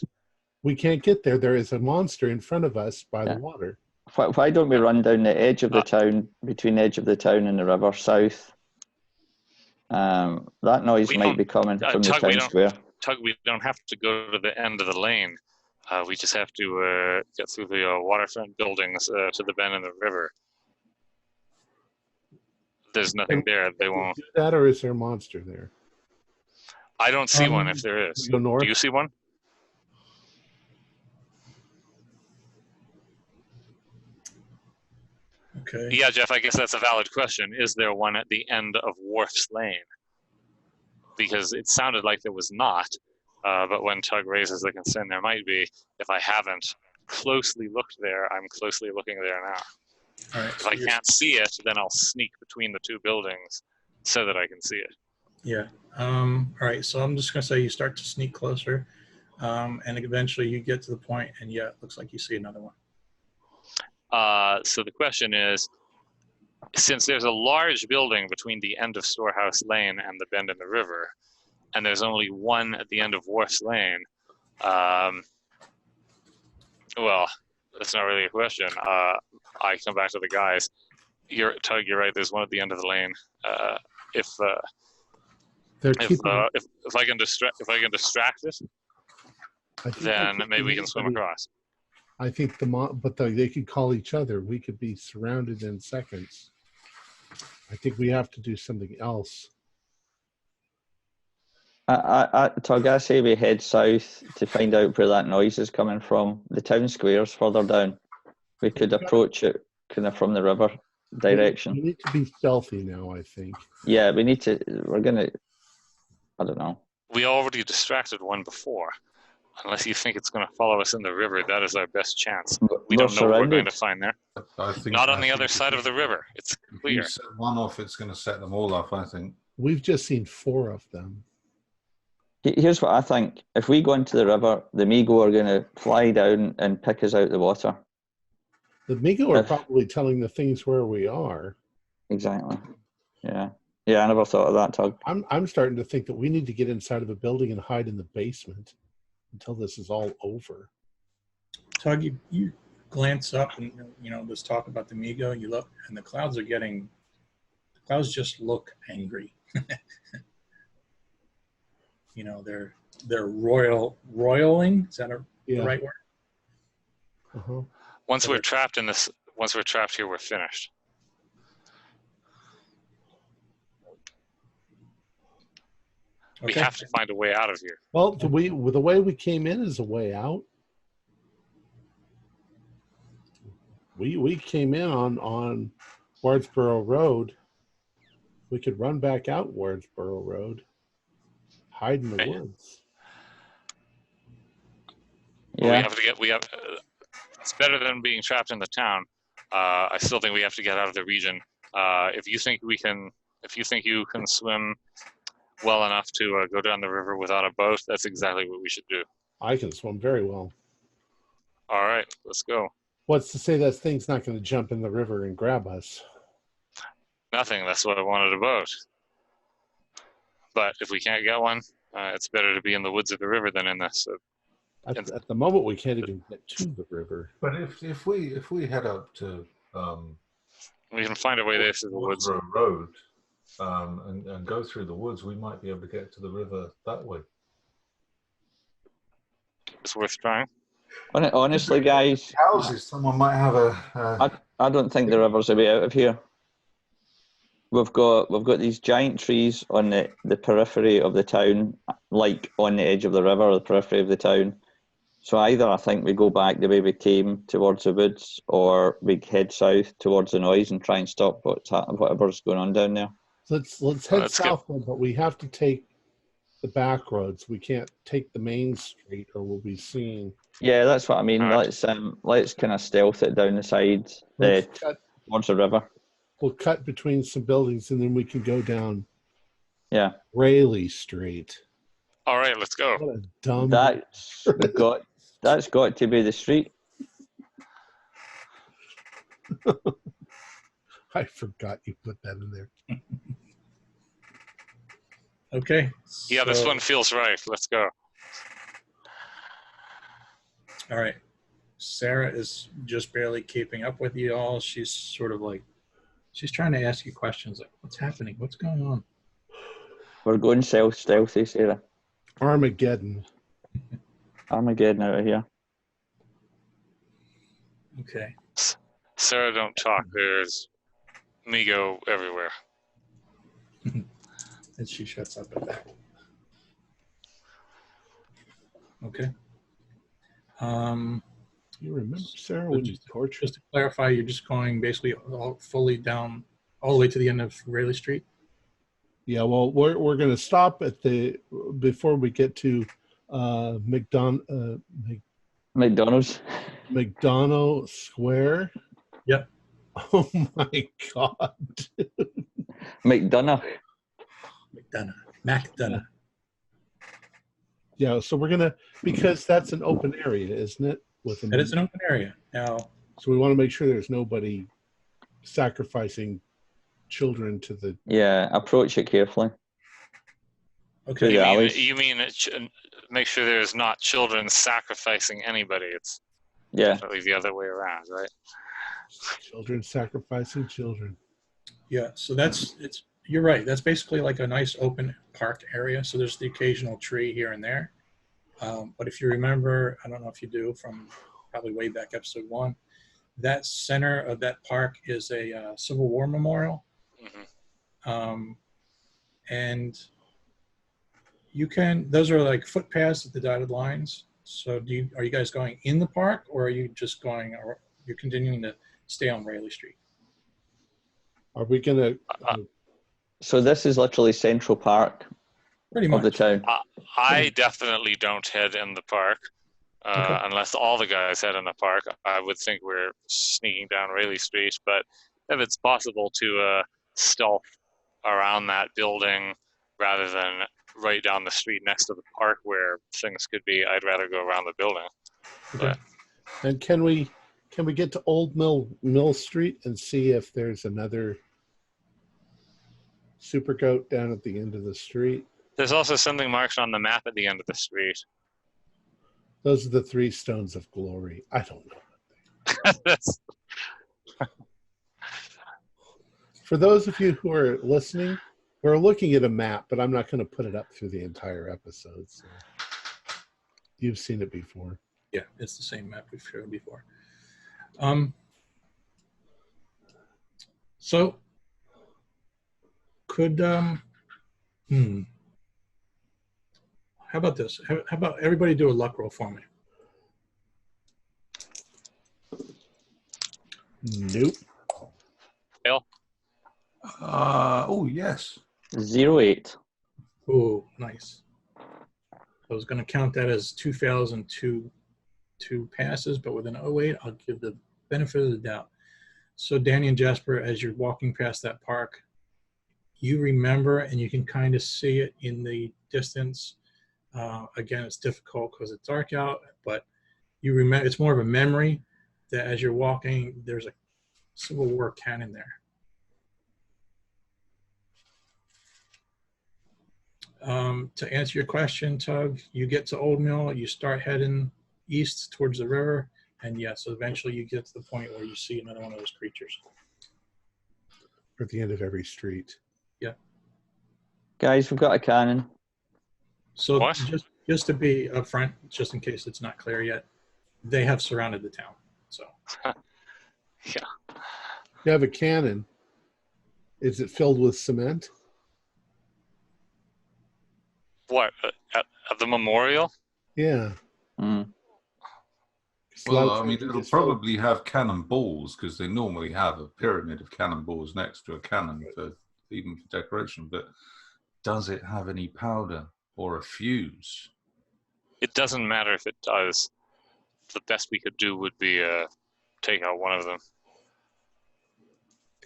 We can't get there. There is a monster in front of us by Yeah. the water. Why don't we run down the edge of the town, between the edge of the town and the river, south? That noise We might don't- be coming from the Tug, we town don't- square. Tug, we don't have to go to the end of the lane. We just have to get through the waterfront buildings to the bend in the river. There's nothing there. They won't. Do that, or is there a monster there? I don't see one if there is. We go north. Do you see one? Okay. Yeah, Jeff, I guess that's a valid question. Is there one at the end of Wharf's Lane? Because it sounded like there was not, but when Tug raises the concern there might be, if I haven't closely looked there, I'm closely looking there now. All right. If So I can't see it, then I'll sneak between the two buildings so that I can see it. Yeah. All right. So I'm just gonna say you start to sneak closer, and eventually you get to the point, and yeah, it looks like you see another one. So the question is, since there's a large building between the end of Storehouse Lane and the bend in the river, and there's only one at the end of Wharf's Lane, well, that's not really a question. I come back to the guys. Tug, you're right. There's one at the end of the lane. If I can distract it, then maybe we can swim across. I think they could call each other. We could be surrounded in seconds. I think we have to do something else. Tug, I say we head south to find out where that noise is coming from. The town square's further down. We could approach it kind of from the river direction. We need to be stealthy now, I think. Yeah, we need to. We're gonna. I don't know. We already distracted one before. Unless you think it's going to follow us in the river, that is our best chance. We don't know what we're going to find there. Not on the other side of the river. It's clear. If you set one off, it's going to set them all off, I think. We've just seen 4 of them. Here's what I think. If we go into the river, the Migo are going to fly down and pick us out the water. The Migo are probably telling the things where we are. Exactly. Yeah. Yeah, I never thought of that, Tug. I'm starting to think that we need to get inside of a building and hide in the basement until this is all over. Tug, you glance up and there's talk about the Migo. You look, and the clouds just look angry. They're roiling. Is that the right word? Uh-huh. Once we're trapped here, we're finished. We have to find a way out of here. Well, the way we came in is a way out. We came in on Wardsboro Road. We could run back out Wardsboro Road, hide in the woods. Yeah. It's better than being trapped in the town. I still think we have to get out of the region. If you think you can swim well enough to go down the river without a boat, that's exactly what we should do. I can swim very well. All right, let's go. What's to say that thing's not going to jump in the river and grab us? Nothing. That's what I wanted a boat. But if we can't get one, it's better to be in the woods of the river than in this. At the moment, we can't even get to the river. But if we head up to we can find a way there through the woods. Road, and go through the woods, we might be able to get to the river that way. It's worth trying. Honestly, guys, houses. Someone might have I don't think the river's a way out of here. We've got these giant trees on the periphery of the town, like on the edge of the river or the periphery of the town. So either I think we go back the way we came towards the woods, or we head south towards the noise and try and stop whatever's going on down there. Let's head southward, but we have to take the back roads. We can't take the main street, or we'll be seen. Yeah, that's what I mean. Right. Let's kind of stealth it down the side towards the river. We'll cut between some buildings, and then we can go down. Yeah, Rayleigh Street. All right, let's go. What a dumb. That's got to be the street. I forgot you put that in there. Okay. Yeah, this one feels right. Let's go. All right. Sarah is just barely keeping up with you all. She's sort of like, she's trying to ask you questions like, what's happening? What's going on? We're going stealthy, Sarah. Armageddon out of here. Okay. Sarah, don't talk. There's Migo everywhere. And she shuts up at that. Okay. You remember, Sarah, when you tortured? Just to clarify, you're just going basically fully down all the way to the end of Rayleigh Street? Yeah, well, we're going to stop at before we get to McDonald's Square. Yep. Oh my God. McDonough. McDonough. Yeah, so we're gonna, because that's an open area, isn't it? That is an open area. Now, so we want to make sure there's nobody sacrificing children to the. Yeah, approach it carefully. okay. You mean, alleys. make sure there's not children sacrificing anybody. It's Yeah. definitely the other way around, right? Children sacrificing children. Yeah, so you're right. That's basically like a nice open park area. So there's the occasional tree here and there. But if you remember, I don't know if you do from probably way back episode 1, that center of that park is a Civil War memorial. Mm-hmm. And those are like footpaths at the dotted lines. So are you guys going in the park, or are you just or you're continuing to stay on Rayleigh Street? Are we gonna? So this is literally Central Park Pretty of much. the town. I definitely don't head in the park unless all the guys head in the park. I would think we're sneaking down Rayleigh Street, but if it's possible to stealth around that building rather than right down the street next to the park where things could be, I'd rather go around the building. Okay. And can we get to Old Mill Street and see if there's another super goat down at the end of the street? There's also something marked on the map at the end of the street. Those are the 3 stones of glory. I don't know. That's, For those of you who are listening, we're looking at a map, but I'm not going to put it up through the entire episode. So you've seen it before. Yeah, it's the same map we've shown before. So could how about this? How about everybody do a luck roll for me? Nope. Fail. Oh, yes. 08. Oh, nice. I was going to count that as 2 fails and two passes, but with an 08, I'll give the benefit of the doubt. So Danny and Jasper, as you're walking past that park, you remember, and you can kind of see it in the distance. Again, it's difficult because it's dark out, but you remember, it's more of a memory that as you're walking, there's a Civil War cannon there. To answer your question, Tug, you get to Old Mill, you start heading east towards the river, and yes, eventually you get to the point where you see another one of those creatures. At the end of every street. Yeah. Guys, we've got a cannon. So What? just to be upfront, just in case it's not clear yet, they have surrounded the town. So yeah. You have a cannon. Is it filled with cement? What? At the memorial? Yeah. Mm. Well, I mean, it'll probably have cannonballs because they normally have a pyramid of cannonballs next to a cannon even for decoration. But does it have any powder or a fuse? It doesn't matter if it does. The best we could do would be take out one of them.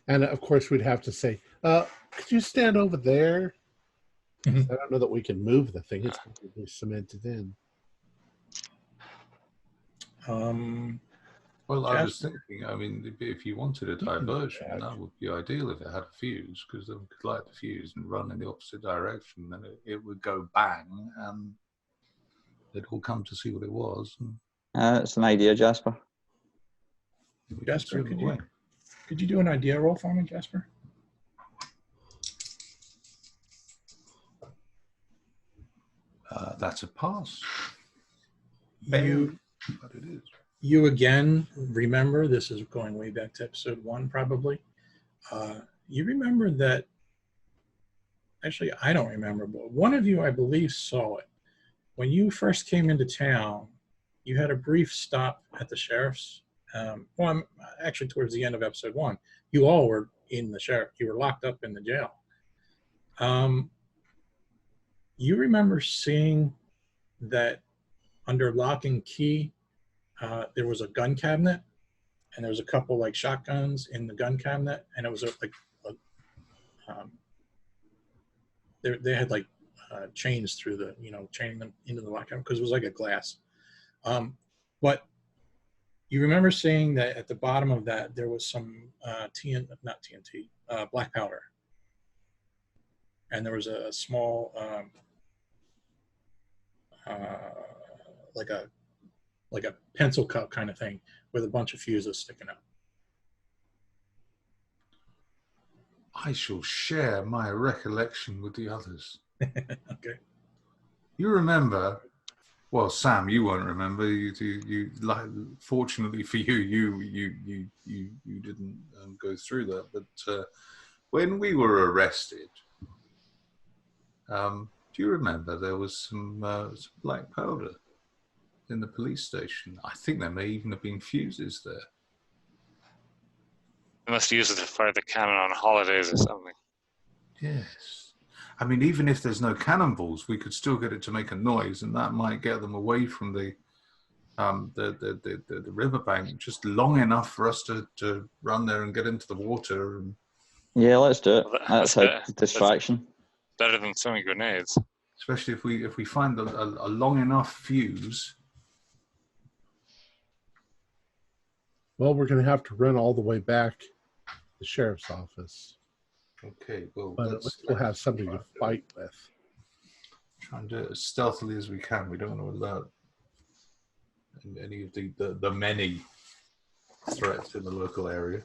And of course, we'd have to say, could you stand over there? Mhm. I don't know that we can move the thing. It's completely cemented in. Well, I was thinking, I mean, if you wanted a diversion, back. that would be ideal if it had a fuse, because then we could light the fuse and run in the opposite direction. Then it would go bang, and they'd all come to see what it was. And That's an idea, Jasper. we could Jasper, send them away. could you do an idea roll for me, Jasper? That's a pass. You But it is. You again remember, this is going way back to episode 1 probably. You remember that, actually I don't remember, but one of you I believe saw it. When you first came into town, you had a brief stop at the sheriff's. Well, actually towards the end of episode 1, you all were in the sheriff, you were locked up in the jail. You remember seeing that under lock and key, there was a gun cabinet, and there was a couple like shotguns in the gun cabinet, and it was they had like chains through the, chaining them into the lock cabinet because it was like a glass. But you remember seeing that at the bottom of that there was some not TNT, black powder, and there was a small like a pencil cup kind of thing with a bunch of fuses sticking out. I shall share my recollection with the others. Okay. You remember? Well, Sam, you won't remember. You like. Fortunately for you, you didn't go through that. But when we were arrested, do you remember there was some black powder in the police station? I think there may even have been fuses there. They must use it to fire the cannon on holidays or something. Yes. I mean, even if there's no cannonballs, we could still get it to make a noise, and that might get them away from the riverbank just long enough for us to run there and get into the water. And... Yeah, let's do it. Well, That's a distraction. Better than throwing grenades. Especially if we find a long enough fuse. Well, we're going to have to run all the way back to the sheriff's office. Okay, well, but at least we'll have something to fight with. Try and do it as stealthily as we can. We don't want to allow any of the many threats in the local area.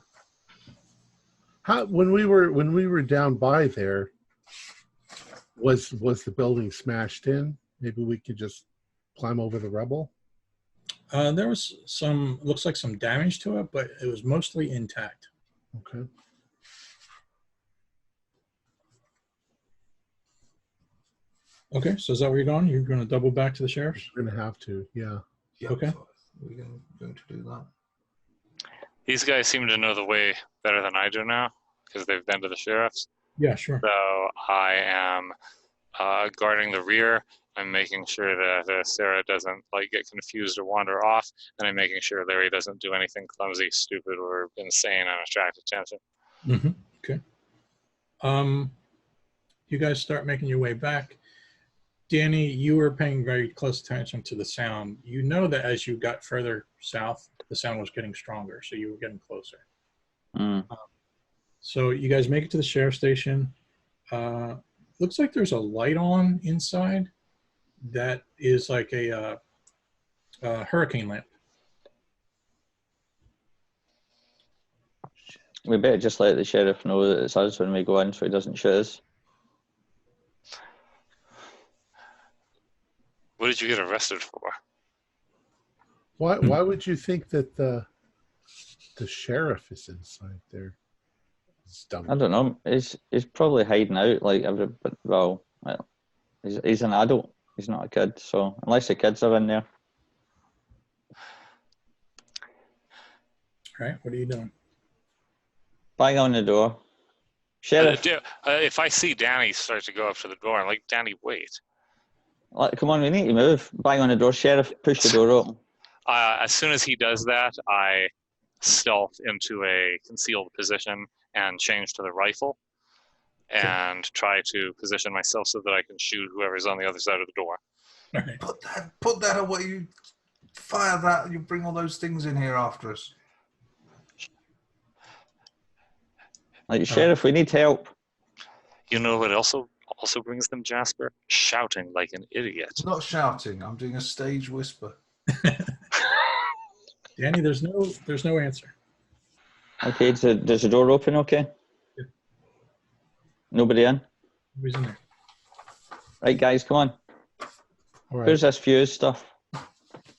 When we were down by there, was the building smashed in? Maybe we could just climb over the rubble. There was looks like some damage to it, but it was mostly intact. Okay. Okay, so is that where you're going? You're going to double back to the sheriff's? We're going to have to, yeah. Okay. We're going to do that. These guys seem to know the way better than I do now because they've been to the sheriff's. Yeah, sure. So I am guarding the rear. I'm making sure that Sarah doesn't get confused or wander off, and I'm making sure Larry doesn't do anything clumsy, stupid, or insane and attract attention. Mm-hmm. Okay. You guys start making your way back. Danny, you were paying very close attention to the sound. You know that as you got further south, the sound was getting stronger, so you were getting closer. Mm. So you guys make it to the sheriff's station. Looks like there's a light on inside that is like a hurricane lamp. We better just let the sheriff know that it's us when we go in so he doesn't shoot us. What did you get arrested for? Why would you think that the sheriff is inside there? It's dumb. I don't know. He's probably hiding out like well, he's an adult. He's not a kid, so unless the kids are in there. All right, what are you doing? Bang on the door. Sheriff. If I see Danny start to go up to the door, I'm like, Danny, wait. Come on, we need to move. Bang on the door. Sheriff, push the door open. As soon as he does that, I stealth into a concealed position and change to the rifle and try to position myself so that I can shoot whoever's on the other side of the door. All right. Put that away. You fire that. You bring all those things in here after us. Like, Sheriff, we need help. You know what also brings them, Jasper? Shouting like an idiot. Not shouting. I'm doing a stage whisper. Danny, there's no answer. Okay, does the door open okay? Yeah. Nobody in? Nobody's in there. Right, guys, come on. All right. Where's this fuse stuff?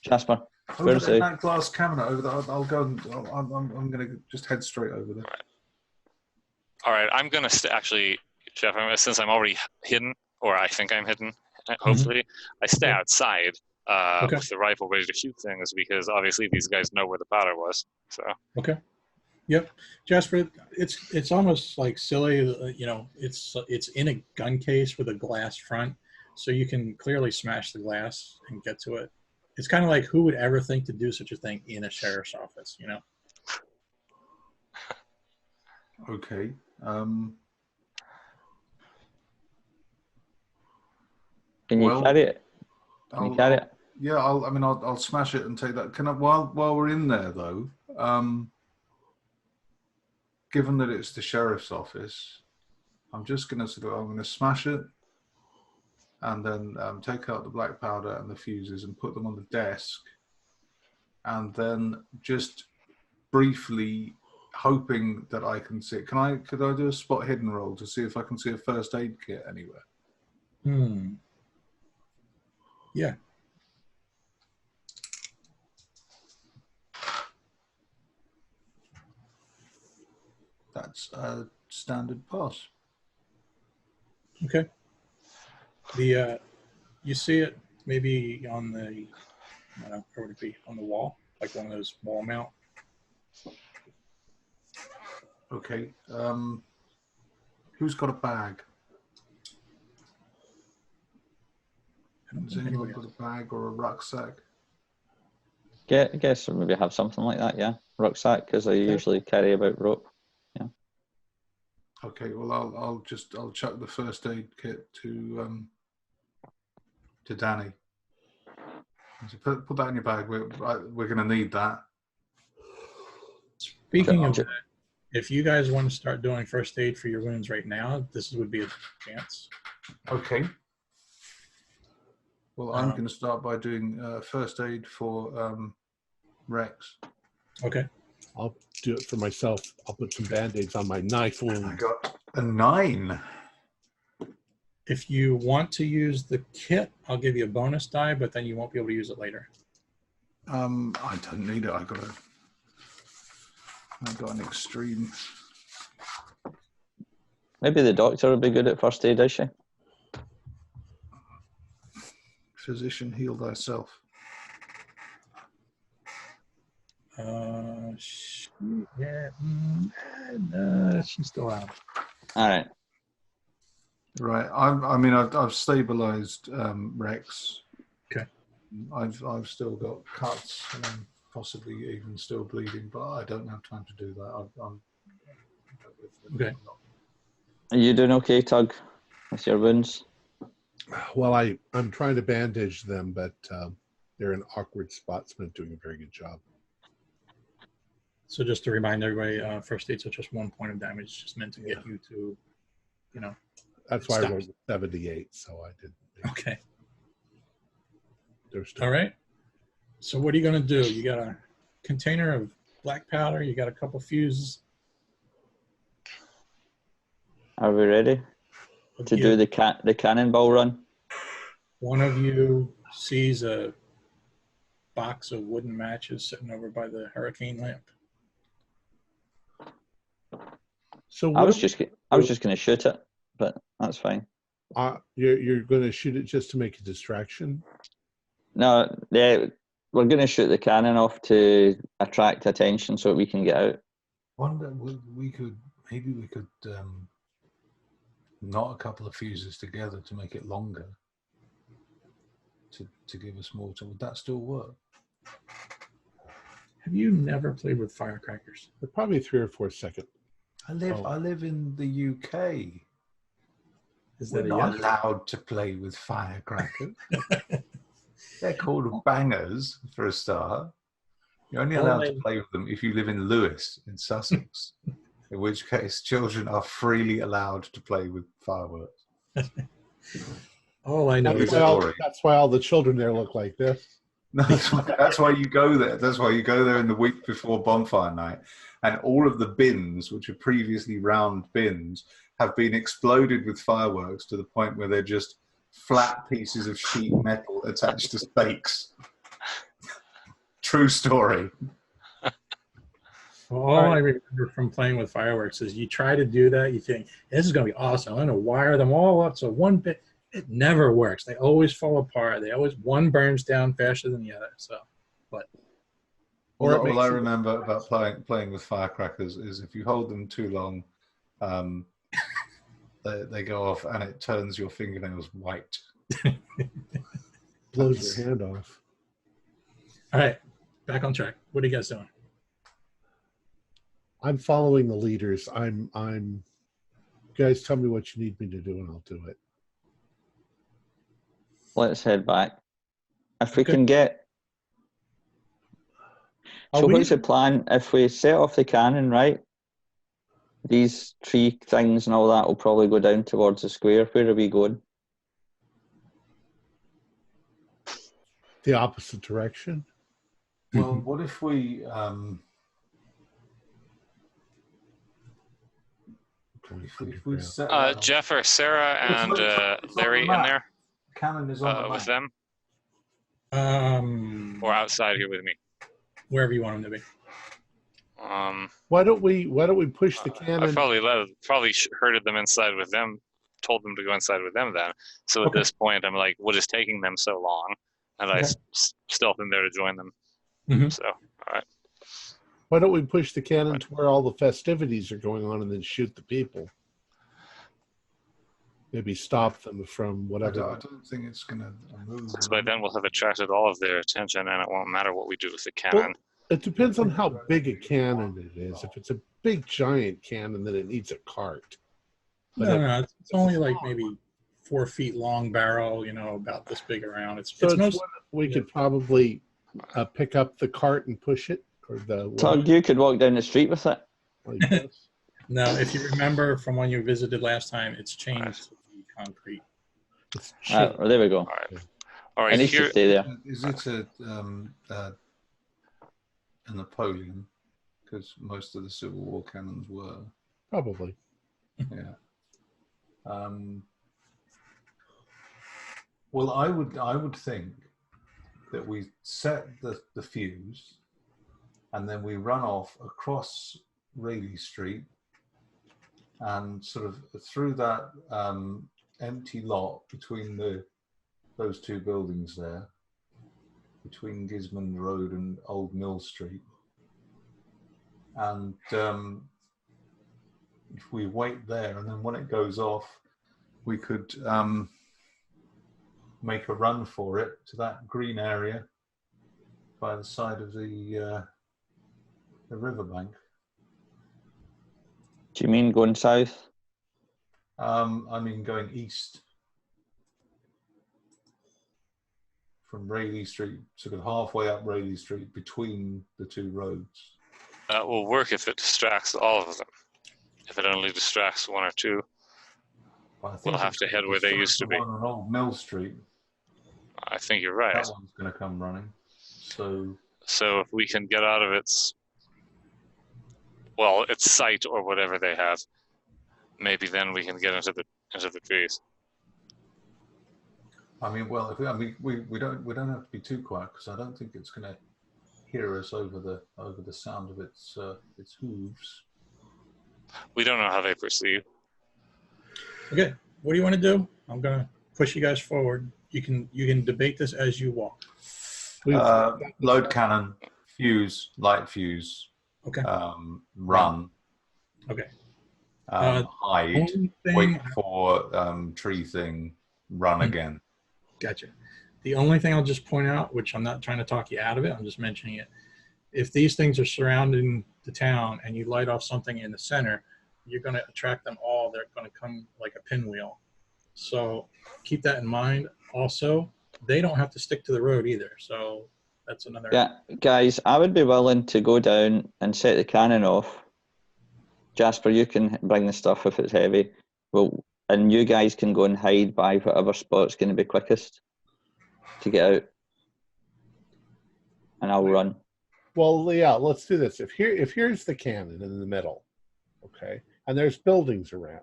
Jasper, Over there in that glass cabinet over there. I'll go and I'm going to just head straight over there. All right, I'm going to actually, Jeff, since I'm already hidden, or I think I'm hidden, hopefully, I stay outside with the rifle ready to shoot things because obviously these guys know where the powder was. So. Okay. Yep, Jasper, it's almost like silly, it's in a gun case with a glass front, so you can clearly smash the glass and get to it. It's kind of like, who would ever think to do such a thing in a sheriff's office, Okay. Can you Well, carry it? Can you carry it? Yeah, I'll smash it and take that. Can I? While we're in there though, given that it's the sheriff's office, I'm going to smash it, and then take out the black powder and the fuses and put them on the desk, and then just briefly hoping that I can see. Could I do a spot hidden roll to see if I can see a first aid kit anywhere? Yeah. That's a standard pass. Okay. You see it maybe on the, where would it be? On the wall, like one of those wall mount. Okay. Who's got a bag? Has anyone got a bag or a rucksack? I guess maybe have something like that. Yeah, rucksack, because I usually carry about rope. Yeah. Okay. Well, I'll chuck the first aid kit to Danny. So put that in your bag. We're going to need that. Speaking of that, if you guys want to start doing first aid for your wounds right now, this would be a chance. Okay. Well, I'm going to start by doing first aid for Rex. Okay. I'll do it for myself. I'll put some band-aids on my knife wound. I got a 9. If you want to use the kit, I'll give you a bonus die, but then you won't be able to use it later. I don't need it. I got an extreme. Maybe the doctor would be good at first aid, is she? Physician, heal thyself. She's still out. All right. Right. I've stabilized Rex. Okay. I've still got cuts and I'm possibly even still bleeding, but I don't have time to do that. Okay. Are you doing okay, Tug, with your wounds? Well, I'm trying to bandage them, but they're in awkward spots. But doing a very good job. So just to remind everybody, first aid's just 1 point of damage, just meant to get you to, That's why I rolled 78, so I did. Okay. There's All right. So what are you going to do? You got a container of black powder. You got a couple fuses. Are we ready to do the cannonball run? One of you sees a box of wooden matches sitting over by the hurricane lamp. So I was just going to shoot it, but that's fine. You're going to shoot it just to make a distraction? No, we're going to shoot the cannon off to attract attention so we can get out. Wonder we could knot a couple of fuses together to make it longer to give us more time. Would that still work? Have you never played with firecrackers? They're probably 3 or 4 seconds. I live in the UK. We're that not allowed to play with firecrackers. They're called bangers for a start. You're only allowed to play with them if you live in Lewes in Sussex, in which case children are freely allowed to play with fireworks. All I know is that's why all the children there look like this. No, that's why you go there. That's why you go there in the week before bonfire night, and all of the bins, which are previously round bins, have been exploded with fireworks to the point where they're just flat pieces of sheet metal attached to stakes. True story. all I remember from playing with fireworks is you try to do that, you think, this is going to be awesome. I'm going to wire them all up so one bit. It never works. They always fall apart. One burns down faster than the other. So, but all I remember about playing with firecrackers is if you hold them too long, they go off and it turns your fingernails white. Blows your hand off. All right, back on track. What are you guys doing? I'm following the leaders. You guys tell me what you need me to do and I'll do it. Let's head back. If we Okay. can get... Are So we- what's the plan? If we set off the cannon, right? These tree things and all that will probably go down towards the square. Where are we going? The opposite direction. Well, what if we if we set that Jeff or Sarah and It's on Larry the in map. there cannon is on the with map. them or outside here with me? Wherever you want them to be. Why don't we push the I cannon? probably herded them inside with them, told them to go inside with them then. So at Okay. this point, I'm like, what is taking them so long? And I Okay. stealth in there to join them. Mhm. So, all right. Why don't we push the cannon to where all the festivities are going on and then shoot the people? Maybe stop them from I whatever. don't think it's going to move. So by then we'll have attracted all of their attention, and it won't matter what we do with the cannon. It depends on how big a cannon it is. If it's a big giant cannon, then it needs a cart. But No, it's only like maybe 4 feet long barrel, about this big around. It's So most, we could probably pick up the cart and push it, or Todd, you could walk down the street with it. like this. no, if you remember from when you visited last time, it's changed to be concrete. It's Well, there we go. All right. All It right. needs to Here, stay there. Is it a Napoleon? Because most of the Civil War cannons were. probably. Yeah. Well, I would think that we set the fuse, and then we run off across Raleigh Street, and sort of through that empty lot between those two buildings there, between Gismond Road and Old Mill Street, and if we wait there, and then when it goes off, we could make a run for it to that green area by the side of the riverbank. Do you mean going south? I mean going east from Raleigh Street, sort of halfway up Raleigh Street between the two roads. that will work if it distracts all of them. If it only distracts one or two, But I think we'll have it's to head gonna where they distract used to the be. one on Old Mill Street. I think you're right. That one's going to come running. So So if we can get out of its sight or whatever they have, maybe then we can get into the trees. I mean, well, we don't have to be too quiet, because I don't think it's going to hear us over the sound of its hooves. We don't know how they perceive. Okay, what do you want to do? I'm gonna push you guys forward. You can debate this as you walk. Load cannon, fuse, light fuse. Okay. Run. Okay. Hide. Only thing- Wait for tree thing. Run again. Gotcha. The only thing I'll just point out, which I'm not trying to talk you out of it, I'm just mentioning it. If these things are surrounding the town and you light off something in the center, you're going to attract them all. They're going to come like a pinwheel. So keep that in mind. Also, they don't have to stick to the road either. So that's another. Yeah, guys, I would be willing to go down and set the cannon off. Jasper, you can bring the stuff if it's heavy. Well, and you guys can go and hide by whatever spot's going to be quickest to get out. And I'll run. Well, yeah, let's do this. If here's the cannon in the middle, okay, and there's buildings around,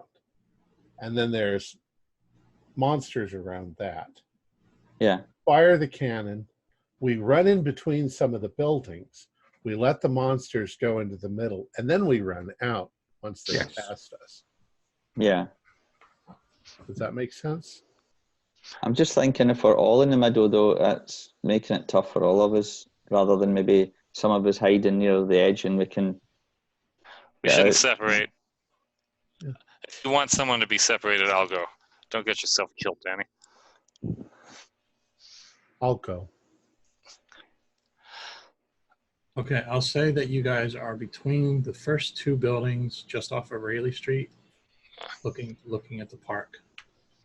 and then there's monsters around that. Yeah. Fire the cannon. We run in between some of the buildings. We let the monsters go into the middle, and then we run out once they past us. Yeah. Does that make sense? I'm just thinking if we're all in the middle, though, that's making it tough for all of us, rather than maybe some of us hiding near the edge and we can... We shouldn't separate. Yeah. If you want someone to be separated, I'll go. Don't get yourself killed, Danny. I'll go. Okay, I'll say that you guys are between the first two buildings just off of Rayleigh Street, looking at the park.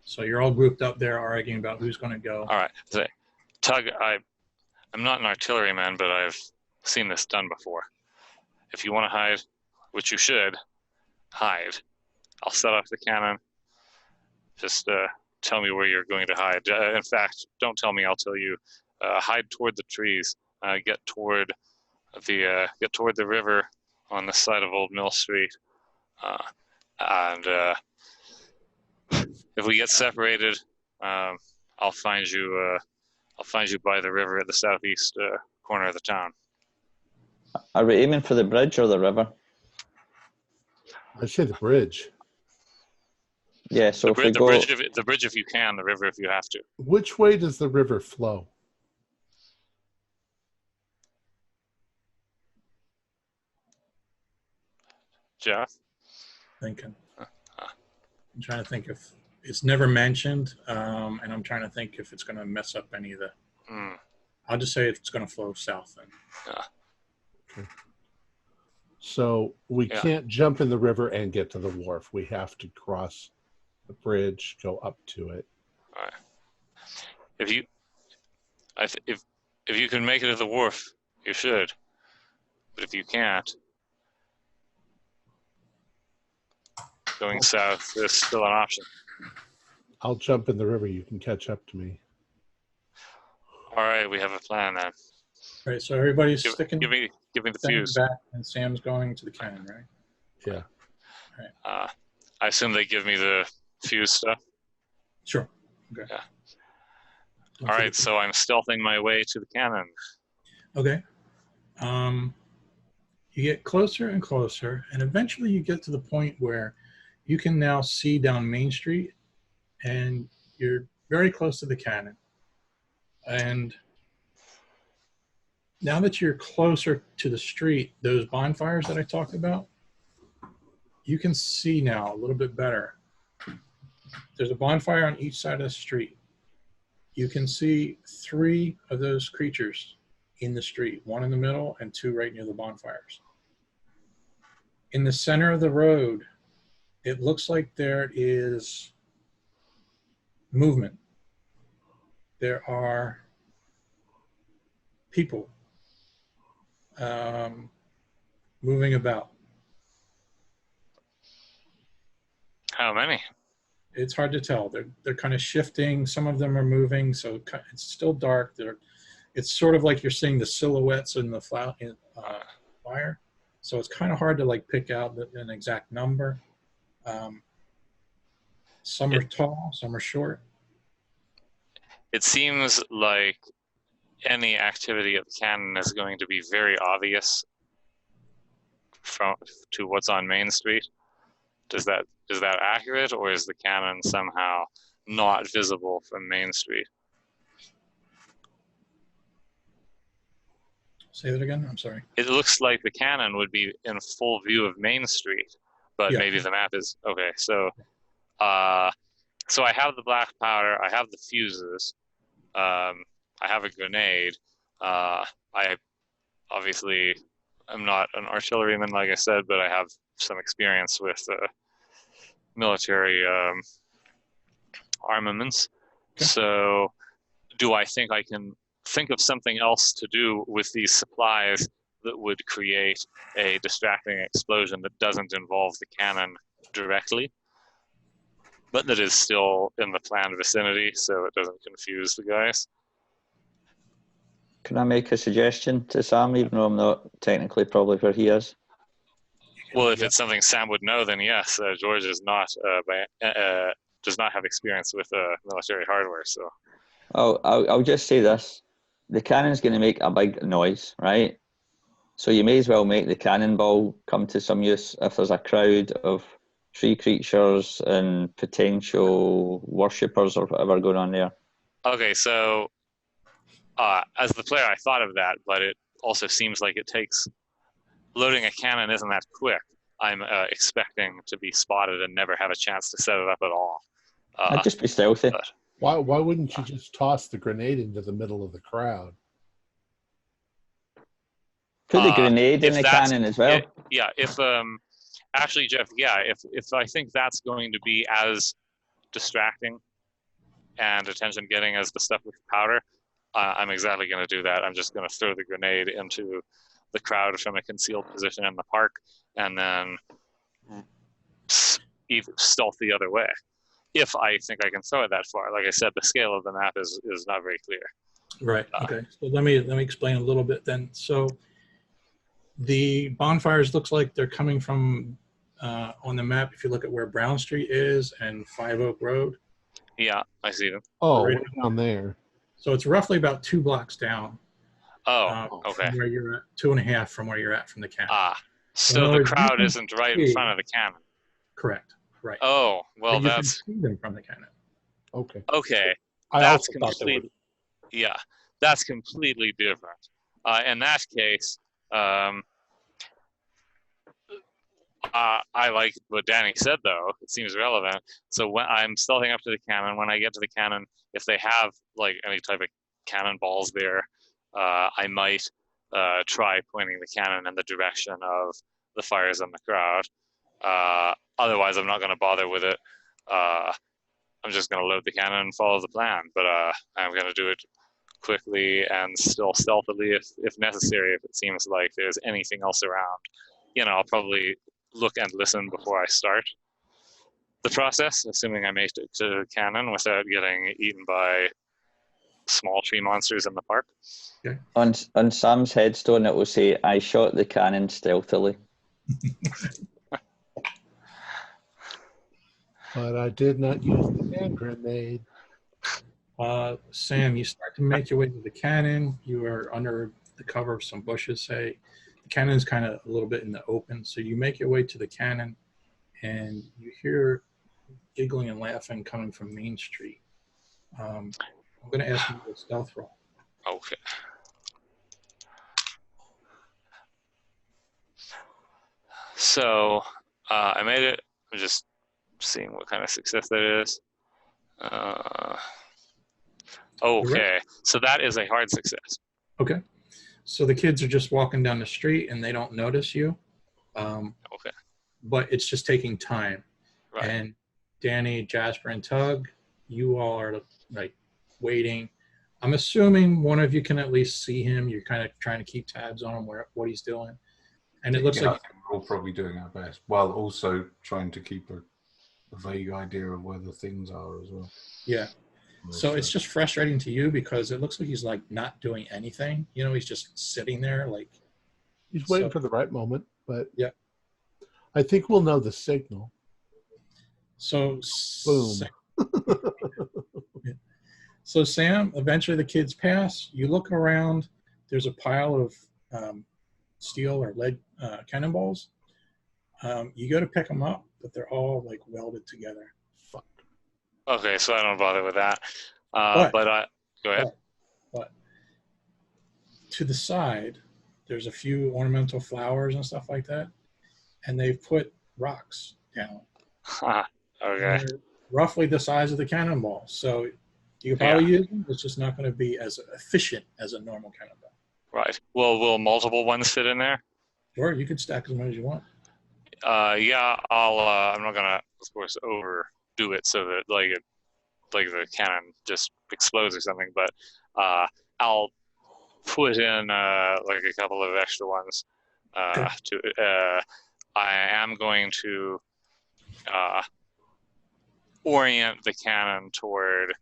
So you're all grouped up there arguing about who's going to go. All right. So, Tug, I'm not an artilleryman, but I've seen this done before. If you want to hide, which you should, hide. I'll set off the cannon. Just tell me where you're going to hide. In fact, don't tell me. I'll tell you. Hide toward the trees. Get toward the river on the side of Old Mill Street. And if we get separated, I'll find you. I'll find you by the river at the southeast corner of the town. Are we aiming for the bridge or the river? I'd say the bridge. Yeah, so The bridge if you can, the river if you have to. Which way does the river flow? Jeff? Thinking. I'm trying to think if it's never mentioned, and I'm trying to think if it's going to mess up any of the. I'll just say it's going to flow south then. Okay. So we can't jump in the river and get to the wharf. We have to cross the bridge, go up to it. All right. If you can make it to the wharf, you should. But if you can't, going south is still an option. I'll jump in the river. You can catch up to me. All right, we have a plan then. All right, so everybody's sticking. Give me the Sam's fuse. back, and Sam's going to the cannon, right? Yeah. I assume they give me the fuse stuff. Sure. Okay. Yeah. All right, so I'm stealthing my way to the cannon. Okay. You get closer and closer, and eventually you get to the point where you can now see down Main Street, and you're very close to the cannon. And now that you're closer to the street, those bonfires that I talked about, you can see now a little bit better. There's a bonfire on each side of the street. You can see 3 of those creatures in the street, 1 in the middle and 2 right near the bonfires. In the center of the road, it looks like there is movement. There are people moving about. How many? It's hard to tell. They're kind of shifting. Some of them are moving, so it's still dark. It's sort of like you're seeing the silhouettes in the fire. So it's kind of hard to like pick out an exact number. Some are tall, some are short. It seems like any activity at the cannon is going to be very obvious to what's on Main Street. Is that accurate, or is the cannon somehow not visible from Main Street? Say that again. I'm sorry. It looks like the cannon would be in full view of Main Street, but maybe the map is okay. So, so I have the black powder. I have the fuses. I have a grenade. I obviously am not an artilleryman, like I said, but I have some experience with military armaments. Okay. So do I think I can think of something else to do with these supplies that would create a distracting explosion that doesn't involve the cannon directly, but that is still in the planned vicinity so it doesn't confuse the guys? Can I make a suggestion to Sam, even though I'm not technically probably where he is? Well, if it's something Sam would know, then yes. George is not does not have experience with military hardware. So, I'll just say this: the cannon's going to make a big noise, right? So you may as well make the cannonball come to some use if there's a crowd of tree creatures and potential worshippers or whatever going on there. Okay, so as the player, I thought of that, but it also seems like it takes. Loading a cannon isn't that quick. I'm expecting to be spotted and never have a chance to set it up at all. I'd just be stealthy. But, Why wouldn't you just toss the grenade into the middle of the crowd? Put the grenade in if the that's- cannon as well. Yeah, if actually, Jeff, yeah, if I think that's going to be as distracting and attention getting as the stuff with powder, I'm exactly going to do that. I'm just going to throw the grenade into the crowd from a concealed position in the park, and then stealth the other way. If I think I can throw it that far. Like I said, the scale of the map is not very clear. Right. Okay. So let me explain a little bit then. So the bonfires looks like they're coming from on the map. If you look at where Brown Street is and 5 Oak Road. Yeah, I see them. Oh, Right. way down there. So it's roughly about 2 blocks down. Oh, okay. From where you're at, 2.5 from where you're at from the cannon. So the crowd isn't right in front of the cannon. Correct. Right. Oh, well, But you that's can see them from the cannon. Okay. okay. I That's also thought they completely, yeah, that's completely different. In that case, I like what Danny said, though. It seems relevant. So when I'm stealthing up to the cannon, when I get to the cannon, if they have like any type of cannonballs there, I might try pointing the cannon in the direction of the fires in the crowd. Otherwise, I'm not going to bother with it. I'm just going to load the cannon and follow the plan. But I'm going to do it quickly and still stealthily if necessary, if it seems like there's anything else around. You know, I'll probably look and listen before I start the process, assuming I make it to the cannon without getting eaten by small tree monsters in the park. Okay. On Sam's headstone, it will say, "I shot the cannon stealthily." But I did not use the hand grenade. Sam, you start to make your way to the cannon. You are under the cover of some bushes, say. The cannon's kind of a little bit in the open. So you make your way to the cannon, and you hear giggling and laughing coming from Main Street. I'm going to ask you to stealth roll. Okay. So I made it. I'm just seeing what kind of success that is. Okay, so that is a hard success. Okay. So the kids are just walking down the street and they don't notice you. Okay. But it's just taking time. Right. And Danny, Jasper, and Tug, you all are like waiting. I'm assuming one of you can at least see him. You're kind of trying to keep tabs on him, what he's doing. And it looks Yeah, I like think we're all probably doing our best, while also trying to keep a vague idea of where the things are as well. yeah. So it's just frustrating to you because it looks like he's like not doing anything. You know, he's just sitting there like. He's waiting for the right moment, but yeah, I think we'll know the signal. So Boom. So Sam, eventually the kids pass. You look around. There's a pile of steel or lead cannonballs. You go to pick them up, but they're all like welded together. Fuck. Okay, so I don't bother with that. But Go ahead. But to the side, there's a few ornamental flowers and stuff like that, and they've put rocks down. Okay. They're roughly the size of the cannonball, so you can probably use them. It's just not going to be as efficient as a normal cannonball. Right. Well, will multiple ones fit in there? Or you could stack as many as you want. Yeah, I'm not gonna, of course, overdo it so that like the cannon just explodes or something. But I'll put in like a couple of extra ones. Okay. I am going to orient the cannon toward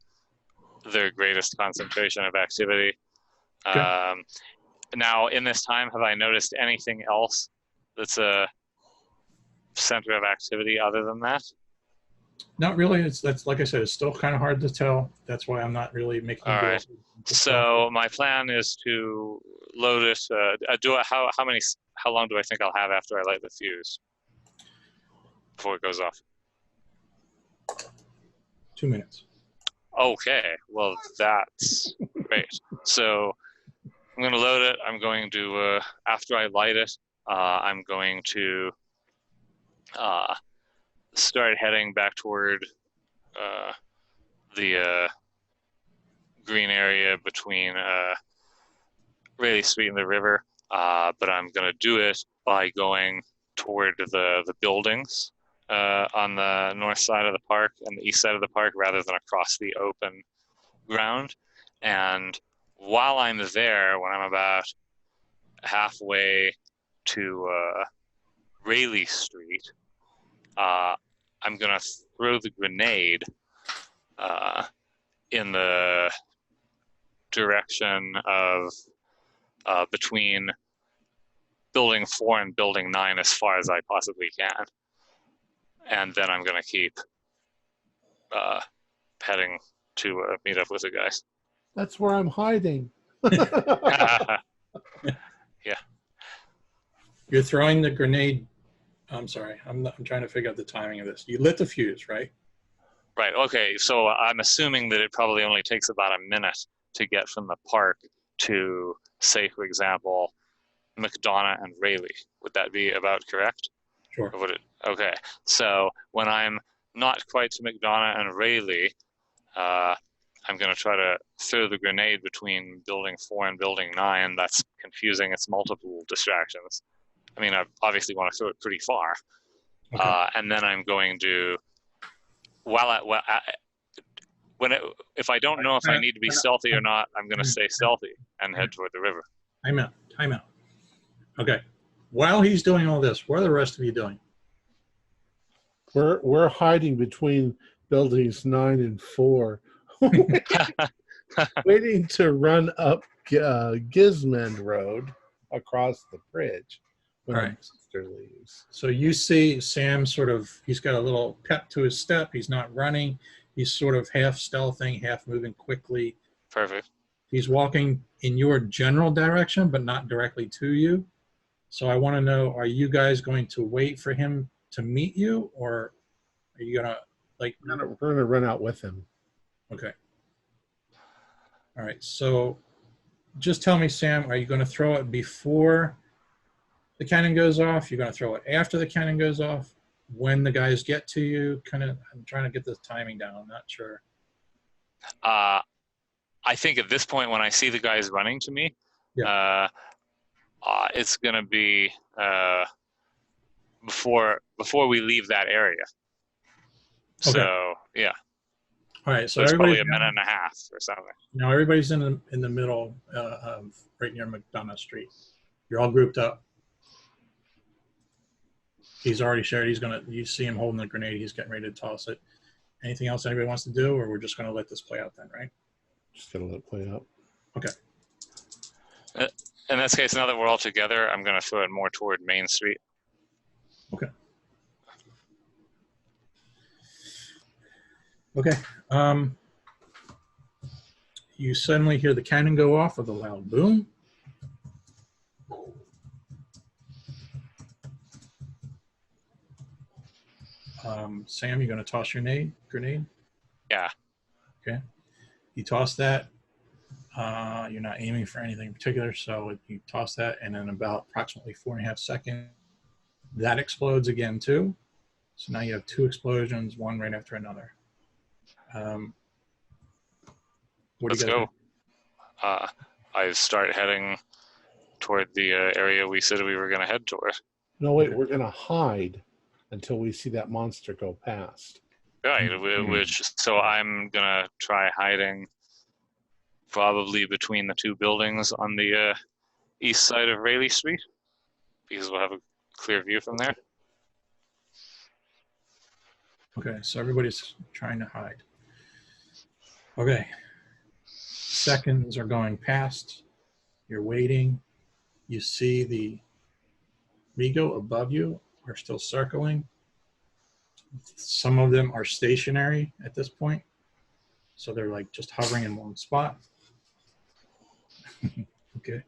their greatest concentration of activity. Okay. Now, in this time, have I noticed anything else that's a center of activity other than that? Not really. That's like I said, it's still kind of hard to tell. That's why I'm not really making. All right. So my plan is to load it. How long do I think I'll have after I light the fuse before it goes off? 2 minutes. Okay. Well, that's great. So I'm going to load it. I'm going to after I light it, I'm going to start heading back toward the green area between Rayleigh Street and the river. but I'm going to do it by going toward the buildings on the north side of the park and the east side of the park rather than across the open ground. And while I'm there, when I'm about halfway to Rayleigh Street, I'm going to throw the grenade in the direction of between building 4 and building 9 as far as I possibly can. And then I'm going to keep heading to meet up with the guys. That's where I'm hiding. Yeah. You're throwing the grenade. I'm sorry. I'm trying to figure out the timing of this. You lit the fuse, right? Right. Okay. So I'm assuming that it probably only takes about a minute to get from the park to, say, for example, McDonough and Rayleigh. Would that be about correct? Sure. Or would it? Okay. So when I'm not quite to McDonough and Rayleigh, I'm going to try to throw the grenade between building 4 and building 9. That's confusing. It's multiple distractions. I mean, I obviously want to throw it pretty far. Okay. And then I'm going to, if I don't know if I need to be stealthy or not, I'm going to stay stealthy and head toward the river. Time out. Okay. While he's doing all this, what are the rest of you doing? We're hiding between buildings 9 and 4, waiting to run up Gizmond Road across the bridge when Right. our sister leaves. So you see Sam sort of, he's got a little pep to his step. He's not running. He's sort of half stealthing, half moving quickly. Perfect. He's walking in your general direction, but not directly to you. So I want to know, are you guys going to wait for him to meet you, or are you going to, like... We're going to run out with him. Okay. All right. So just tell me, Sam, are you going to throw it before the cannon goes off? You're going to throw it after the cannon goes off? When the guys get to you? Kind of, I'm trying to get the timing down. I'm not sure. I think at this point, when I see the guys running to me, Yeah. It's going to be before we leave that area. Okay. So, yeah. All right. So it's probably everybody's a minute and a half or something. now everybody's in the middle of right near McDonough Street. You're all grouped up. He's already shared. You see him holding the grenade. He's getting ready to toss it. Anything else anybody wants to do, or we're just going to let this play out then, right? Just going to let it play out. Okay. In this case, now that we're all together, I'm going to throw it more toward Main Street. Okay. Okay. You suddenly hear the cannon go off with a loud boom. Sam, you're going to toss your grenade? Yeah. Okay. You toss that. You're not aiming for anything in particular, so you toss that, and in about approximately 4.5 seconds, that explodes again too. So now you have 2 explosions, one right after another. Let's go. I start heading toward the area we said we were going to head toward. No, wait, we're going to hide until we see that monster go past. Right, so I'm going to try hiding probably between the 2 buildings on the east side of Rayleigh Street, because we'll have a clear view from there. Okay, so everybody's trying to hide. Okay. Seconds are going past. You're waiting. You see the Rego above you are still circling. Some of them are stationary at this point. So they're like just hovering in one spot. Okay.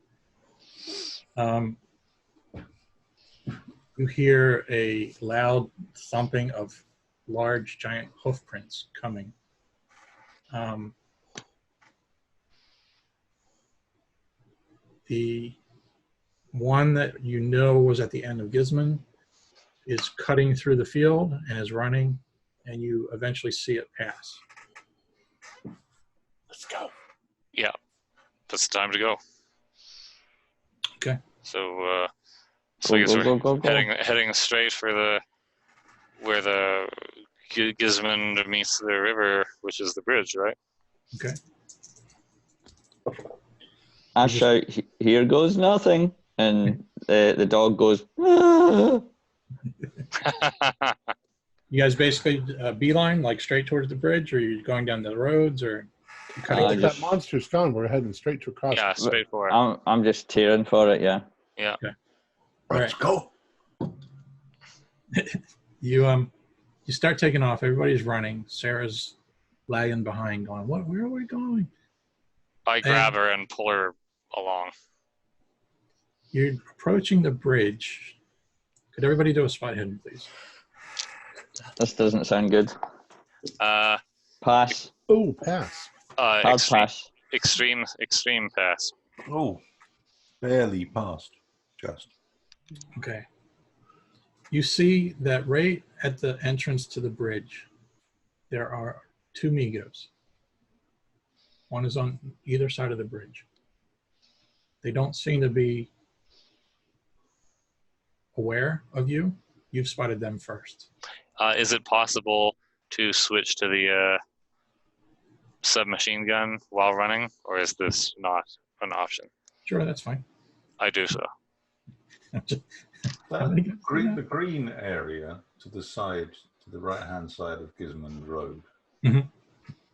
You hear a loud thumping of large giant hoof prints coming. The one that you know was at the end of Gizmond is cutting through the field and is running, and you eventually see it pass. Let's go. Yeah, it's time to go. Okay. So I guess we're heading straight for where the Gizmond meets the river, which is the bridge, right? Okay. I shout, "Here goes nothing," and the dog goes, "Ah." You guys basically beeline, like straight towards the bridge, or you're going down the roads, or you I cutting? think that monster's gone. We're heading straight to across. Yeah, straight for it. I'm just tearing for it, yeah. Yeah. Okay. Let's go. You start taking off. Everybody's running. Sarah's lagging behind, going, "What? Where are we going?" I grab her and pull her along. You're approaching the bridge. Could everybody do a spot hidden, please? This doesn't sound good. Pass. Oh, pass. Hard pass. Extreme pass. Oh, barely passed. Just. Okay. You see that right at the entrance to the bridge, there are 2 Migos. One is on either side of the bridge. They don't seem to be aware of you. You've spotted them first. Is it possible to switch to the submachine gun while running, or is this not an option? Sure, that's fine. I do so. The green area to the side, to the right-hand side of Gizmond Road,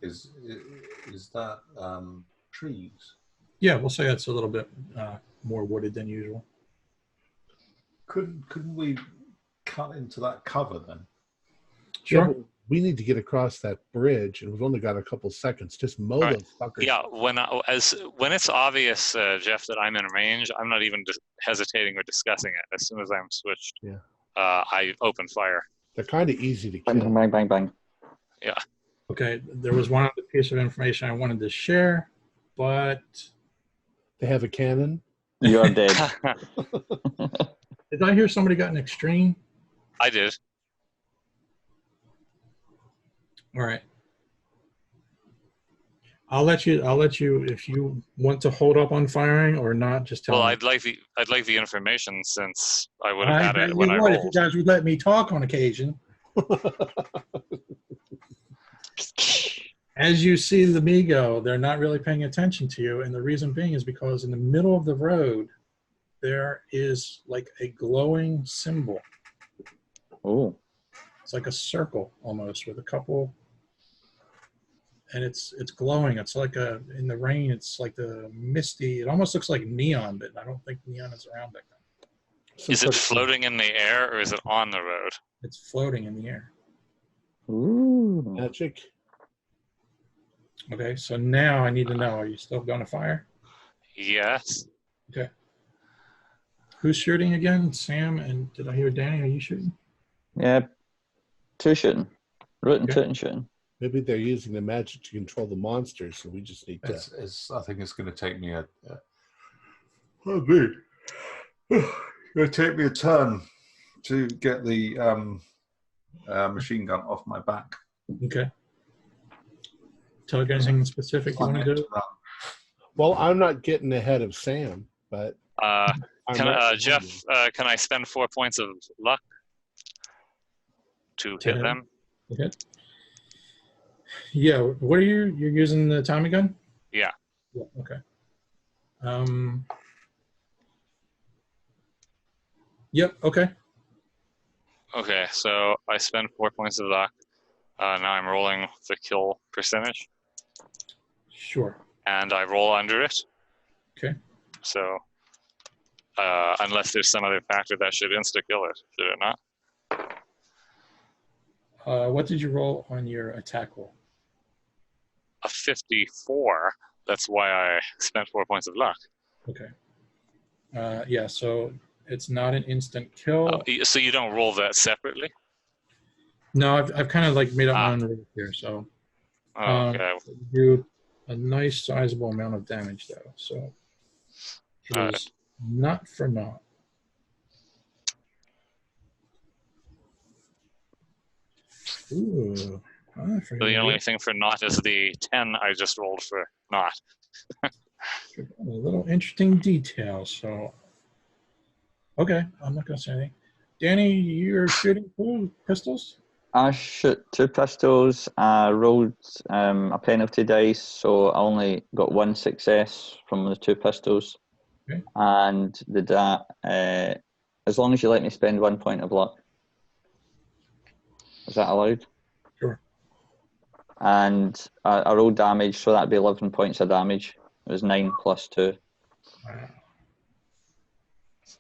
is that trees? Yeah, we'll say it's a little bit more wooded than usual. Couldn't we cut into that cover then? Sure. Yeah, we need to get across that bridge, and we've only got a couple seconds. Just mow those fuckers. Yeah, when it's obvious, Jeff, that I'm in range, I'm not even hesitating or discussing it. As soon as I'm switched, I open fire. They're kind of easy to kill. Bang, bang, bang, bang. Yeah. Okay, there was one other piece of information I wanted to share, but... They have a cannon? You're dead. Did I hear somebody got an extreme? I did. All right. I'll let you if you want to hold up on firing or not. Just tell me. Well, I'd like the information since I would have had it when I rolled. rolled. If you guys would let me talk on occasion. As you see the Migo, they're not really paying attention to you, and the reason being is because in the middle of the road there is like a glowing symbol. Oh. It's like a circle almost with a couple. And it's glowing. It's like in the rain, it's like the misty. It almost looks like neon, but I don't think neon is around back then. Is it floating in the air or is it on the road? It's floating in the air. Ooh. Magic. Okay, so now I need to know, are you still going to fire? Yes. Okay. Who's shooting again? Sam, and did I hear Danny? Are you shooting? Yeah. 2 shooting. Rootin' tootin' shooting. Maybe they're using the magic to control the monsters, so we just need to... I think it's going to take me it's going to take me a turn to get the machine gun off my back. Okay. Tell you anything specific you want to do? Well, I'm not getting ahead of Sam, but... Jeff, can I spend 4 points of luck to hit them? Okay. Yeah, what are you're using the Tommy gun? Yeah. Okay. Yep, okay. Okay, so I spend 4 points of luck. Now I'm rolling the kill percentage. Sure. And I roll under it. Okay. So, unless there's some other factor that should insta-kill it, should it not? What did you roll on your attack roll? A 54. That's why I spent 4 points of luck. Okay. Yeah, so it's not an instant kill. So you don't roll that separately? No, I've kind of like made up my own rules here. So okay. Do a nice sizable amount of damage though. So it is not for naught. Ooh. So the only thing for naught is the 10 I just rolled for naught. A little interesting detail. So Okay, I'm not going to say anything. Danny, you're shooting two pistols? I shoot 2 pistols. I rolled a penalty dice, so I only got 1 success from the 2 pistols. Okay. And as long as you let me spend 1 point of luck. Is that allowed? Sure. And I rolled damage, so that'd be 11 points of damage. It was 9 plus 2. Wow.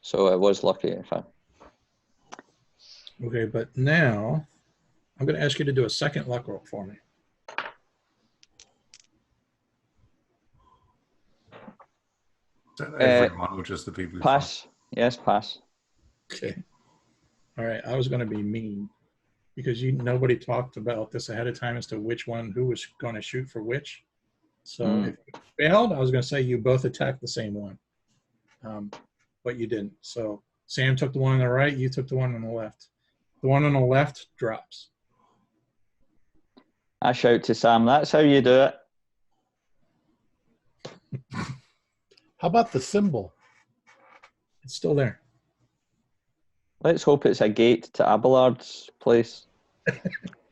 So it was lucky if I... Okay, but now I'm going to ask you to do a second luck roll for me. Everyone, or just the people who Pass. Yes, pass. Okay. All right, I was going to be mean because nobody talked about this ahead of time as to who was going to shoot for which. So if you failed, I was going to say you both attacked the same one, but you didn't. So Sam took the one on the right, you took the one on the left. The one on the left drops. I shout to Sam, that's how you do it. How about the symbol? It's still there. Let's hope it's a gate to Abelard's place.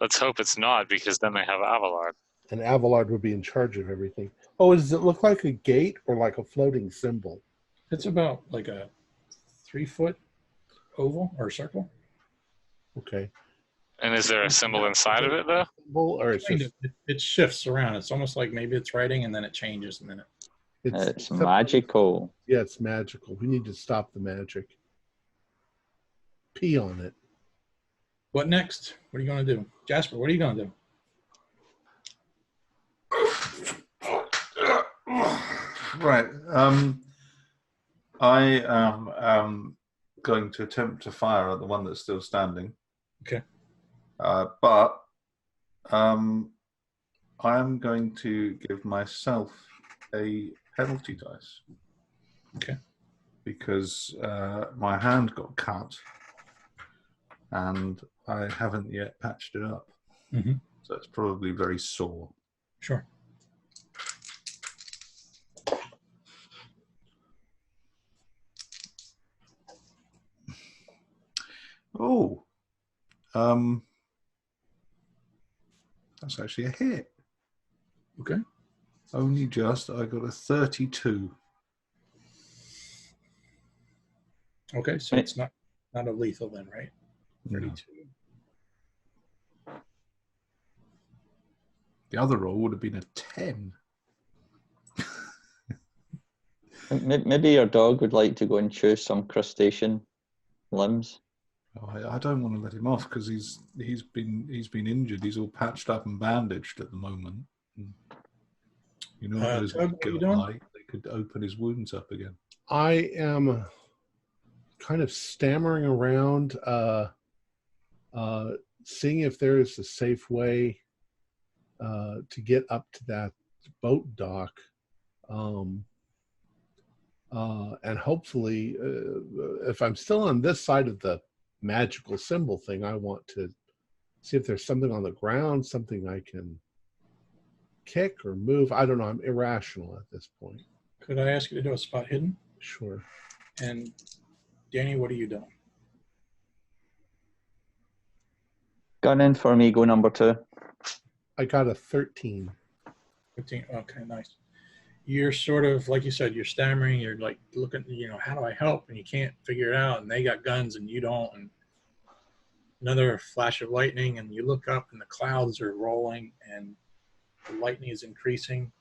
Let's hope it's not, because then they have Avalard. And Avalard would be in charge of everything. Oh, does it look like a gate or like a floating symbol? It's about like a 3-foot oval or circle. Okay. And is there a symbol inside of it, though? Symbol, or it's just, It shifts around. It's almost like maybe it's writing and then it changes and then it. It's magical. Yeah, it's magical. We need to stop the magic. Pee on it. What next? What are you going to do? Jasper, what are you going to do? Right. I am going to attempt to fire at the one that's still standing. Okay. But I am going to give myself a penalty dice. Okay. Because my hand got cut and I haven't yet patched it up. Mm-hmm. So it's probably very sore. Sure. Oh, that's actually a hit. Okay. Only just. I got a 32. Okay, so it's not a lethal then, right? 32. The other roll would have been a 10. Maybe your dog would like to go and chew some crustacean limbs. Oh, I don't want to let him off because he's been injured. He's all patched up and bandaged at the moment. You know, those Doug, what are you doing? light, they could open his wounds up again. I am kind of stammering around, seeing if there is a safe way to get up to that boat dock. And hopefully, if I'm still on this side of the magical symbol thing, I want to see if there's something on the ground, something I can kick or move. I don't know. I'm irrational at this point. Could I ask you to do a spot hidden? Sure. And Danny, what are you doing? Gun in for me, go number 2. I got a 13. 15. Okay, nice. You're sort of, like you said, you're stammering. You're like looking, how do I help? And you can't figure it out. And they got guns and you don't. And another flash of lightning. And you look up and the clouds are rolling and the lightning is increasing.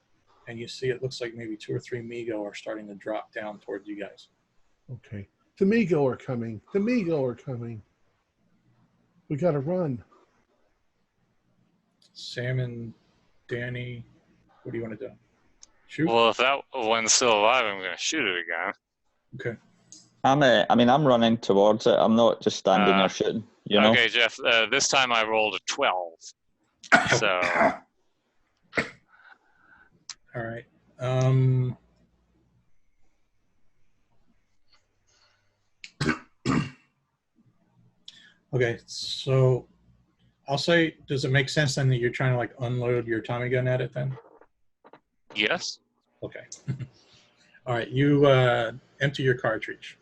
And you see it looks like maybe 2 or 3 Migo are starting to drop down towards you guys. Okay. The Migo are coming. The Migo are coming. We got to run. Sam and Danny, what do you want to do? Shoot? Well, if that one's still alive, I'm going to shoot it again. Okay. I'm running towards it. I'm not just standing there shooting. You know? Okay, Jeff. This time I rolled a 12. So. All right. Okay, so I'll say, does it make sense then that you're trying to like unload your Tommy gun at it then? Yes. Okay. All right, you empty your cartridge.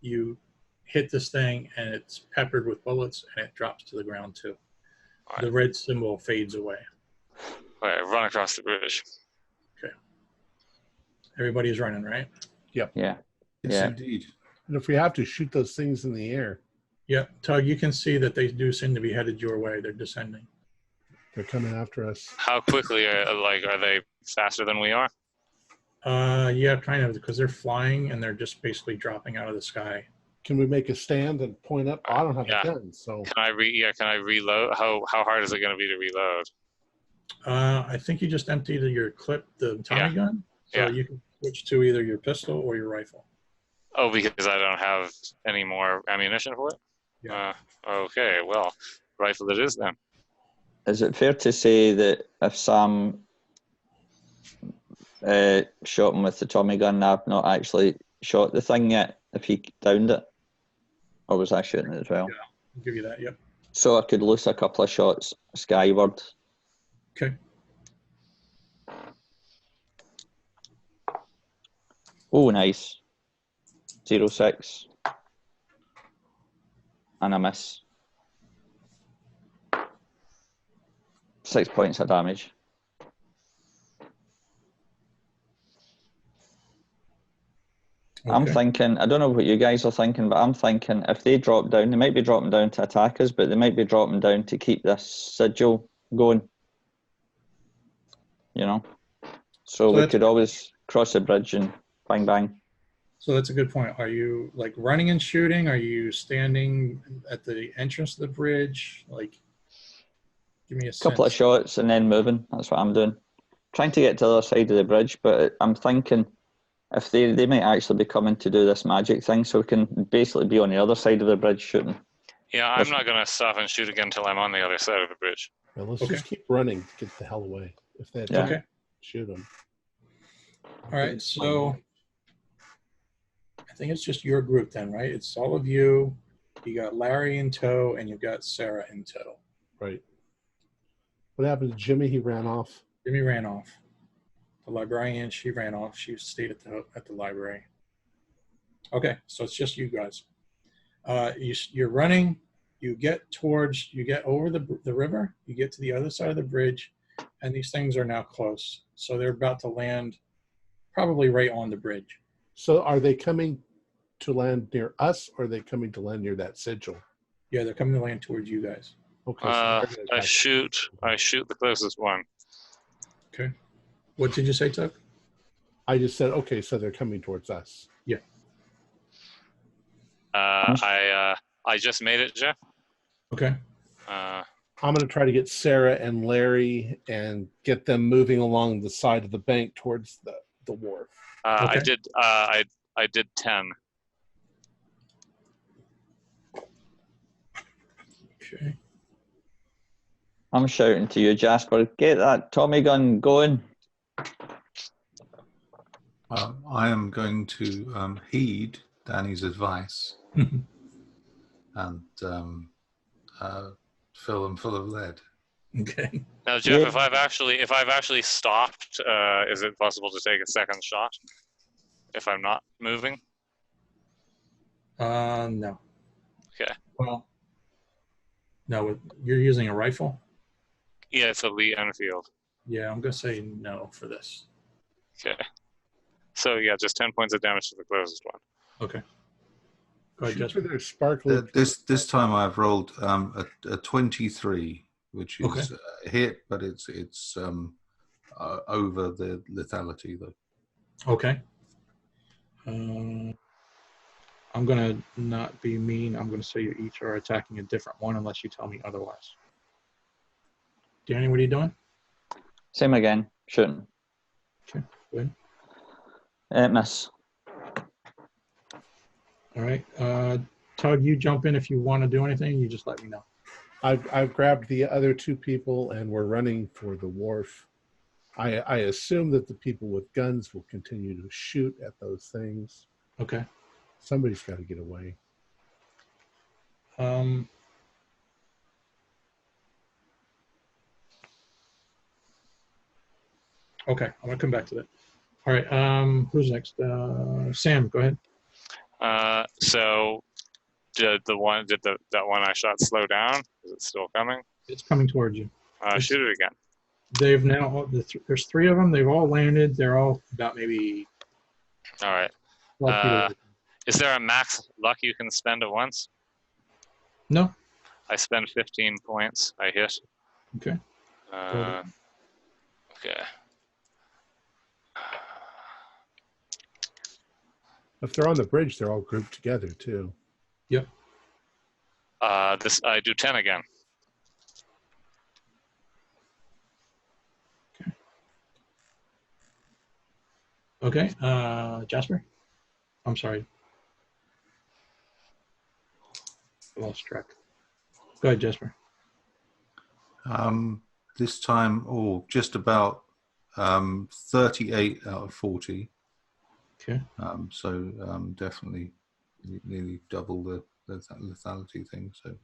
you hit this thing and it's peppered with bullets and it drops to the ground too. All The right. red symbol fades away. All right, run across the bridge. Everybody's running, right? Yeah. Yes, Yeah. indeed. And if we have to shoot those things in the air, Yep. Tug, you can see that they do seem to be headed your way. They're descending. they're coming after us. How quickly are they faster than we are? Yeah, kind of, because they're flying and they're just basically dropping out of the sky. Can we make a stand and point up? I don't have Yeah. a gun, so Can I reload? How hard is it going to be to reload? I think you just emptied your clip, the Tommy gun, so Yeah. you can switch to either your pistol or your rifle. Oh, because I don't have any more ammunition for it? Yeah. Okay, well, rifle it is then. Is it fair to say that if Sam shot him with the Tommy gun, I've not actually shot the thing yet, if he downed it? Or was I shooting it as well? Yeah. I'll give you that, yep. So I could loose a couple of shots skyward. Okay. Oh, nice. 0-6. And a miss. 6 points of damage. I'm Okay. thinking, I don't know what you guys are thinking, but I'm thinking if they drop down, they might be dropping down to attack us, but they might be dropping down to keep this sigil going. You know? So we that's- could always cross the bridge and bang bang. So that's a good point. Are you like running and shooting? Are you standing at the entrance of the bridge? Like, give me a Couple of sense. shots and then moving. That's what I'm doing. Trying to get to the other side of the bridge, but I'm thinking if they might actually be coming to do this magic thing, so we can basically be on the other side of the bridge shooting. Yeah, I'm Let's- not going to stop and shoot again until I'm on the other side of the bridge. well, let's Okay. just keep running to get the hell away. If they Yeah. attack, Okay. shoot them. All right. So I think it's just your group then, right? It's all of you. You got Larry in tow and you've got Sarah in tow. Right. What happened to Jimmy? He ran off. Jimmy ran off. The librarian, she ran off. She stayed at the library. Okay, so it's just you guys. You're running. You get over the river. You get to the other side of the bridge, and these things are now close. So they're about to land, probably right on the bridge. So are they coming to land near us, or are they coming to land near that sigil? Yeah, they're coming to land towards you guys. Okay. So they're gonna I attack. shoot the closest one. Okay. What did you say, Tuck? I just said, okay, so they're coming towards us. I just made it, Jeff. Okay. Uh, I'm going to try to get Sarah and Larry and get them moving along the side of the bank towards the wharf. Okay. I did 10. Okay. I'm shouting to you, Jasper, get that Tommy gun going. I am going to heed Danny's advice and fill them full of lead. Okay. Now, Jeff, Yeah. if I've actually stopped, is it possible to take a second shot if I'm not moving? No. Okay. Well, no, you're using a rifle? Yeah, it's a Lee Enfield. Yeah, I'm going to say no for this. Okay. So yeah, just 10 points of damage to the closest one. Okay. Go ahead, Shoot for Jasper. their sparkly. This time I've rolled a 23, which is a hit, but it's over the lethality though. Okay. I'm going to not be mean. I'm going to say you each are attacking a different one unless you tell me otherwise. Danny, what are you doing? Same again, shooting. Okay, good. Miss. All right. Tug, you jump in if you want to do anything. You just let me know. I've grabbed the other two people and we're running for the wharf. I assume that the people with guns will continue to shoot at those things. Okay. Somebody's got to get away. Okay, I'm going to come back to that. All right. Who's next? Sam, go ahead. So did that one I shot slow down? Is it still coming? It's coming towards you. Shoot it again. They've now, there's 3 of them. They've all landed. They're all about maybe All right. 12 feet away. Is there a max luck you can spend at once? No. I spend 15 points. I hit. Okay. Okay. If they're on the bridge, they're all grouped together too. Yep. This I do 10 again. Okay. Jasper? I'm sorry. I lost track. Go ahead, Jasper. This time, just about 38 out of 40. Okay. So definitely nearly double the lethality thing. So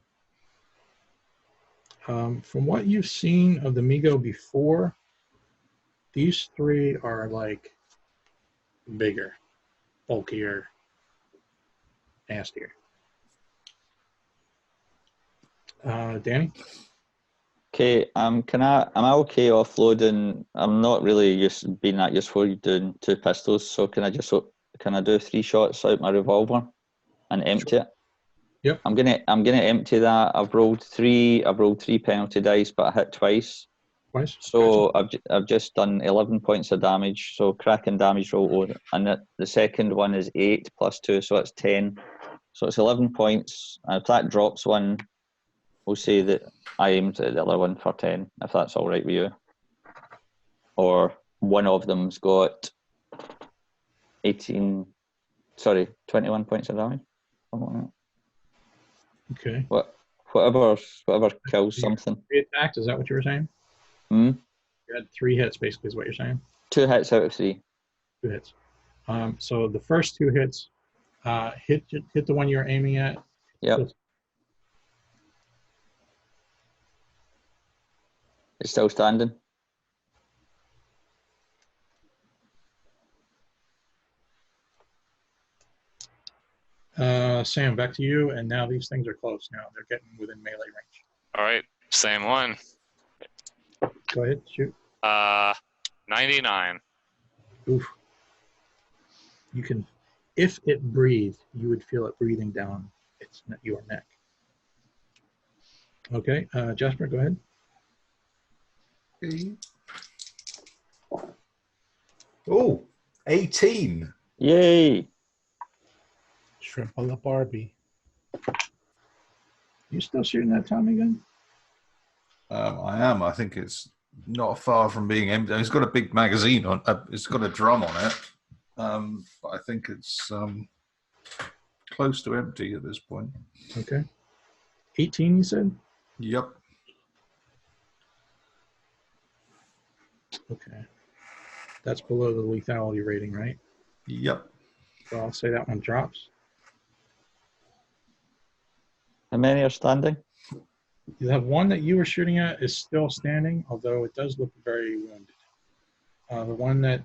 from what you've seen of the Migo before, these 3 are like bigger, bulkier, nastier. Danny? Okay, am I okay offloading? I'm not really being that useful doing 2 pistols, so can I do 3 shots out my revolver and empty it? Yep. I'm gonna empty that. I've rolled 3 penalty dice, but I hit twice. So I've just done 11 points of damage. So cracking damage roll, and the second one is 8 plus 2, so it's 10. So it's 11 points. And if that drops one, we'll say that I aimed at the other one for 10, if that's all right with you. Or one of them's got 21 points of damage. Something like that. Okay. Whatever kills something. 3 attacks, is that what you were saying? Hmm? You had 3 hits, basically, is what you're saying? 2 hits out of 3. 2 hits. So the first 2 hits, hit the one you're aiming at. Yep. It's still standing. Sam, back to you. And now these things are close. Now they're getting within melee range. All right, same one. Go ahead, shoot. 99. Oof. You can, if it breathed, you would feel it breathing down your neck. Okay, Jasper, go ahead. Oh, 18. Yay! Shrimp on the Barbie. You still shooting that Tommy gun? I am. I think it's not far from being empty. It's got a big magazine on. It's got a drum on it, but I think it's close to empty at this point. Okay. 18, you said? Yep. Okay. That's below the lethality rating, right? Yep. So I'll say that one drops. How many are standing? You have one that you were shooting at is still standing, although it does look very wounded. The one that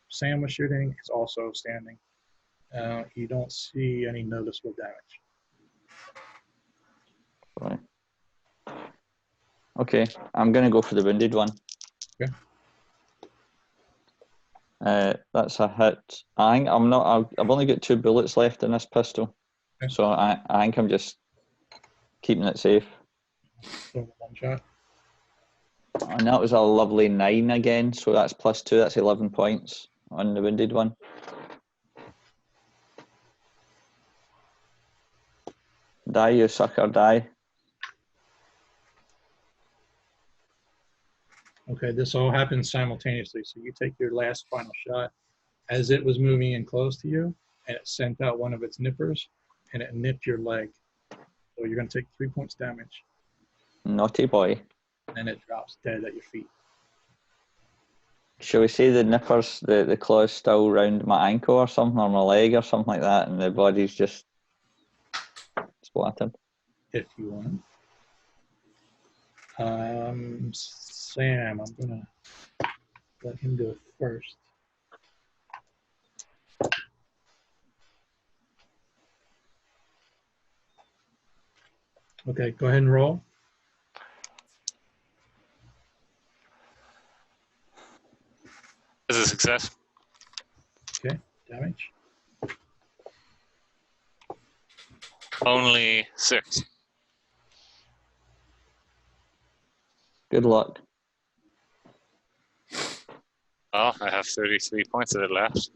Sam was shooting is also standing. You don't see any noticeable damage. Right. Okay, I'm gonna go for the wounded one. Okay. That's a hit. I think I've only got 2 bullets left in this pistol, Okay. so I think I'm just keeping it safe. So 1 shot. And that was a lovely 9 again, so that's plus 2. That's 11 points on the wounded one. Die, you sucker, die. Okay, this all happens simultaneously. So you take your last final shot as it was moving in close to you, and it sent out one of its nippers, and it nipped your leg. So you're going to take 3 points damage, Naughty boy. and it drops dead at your feet. Shall we say the nippers, the claw's still round my ankle or something, or my leg or something like that, and the body's just splattered? If you want. Sam, I'm going to let him do it first. Okay, go ahead and roll. Is a success. Okay, damage. Only 6. Good luck. Oh, I have 33 points of it left.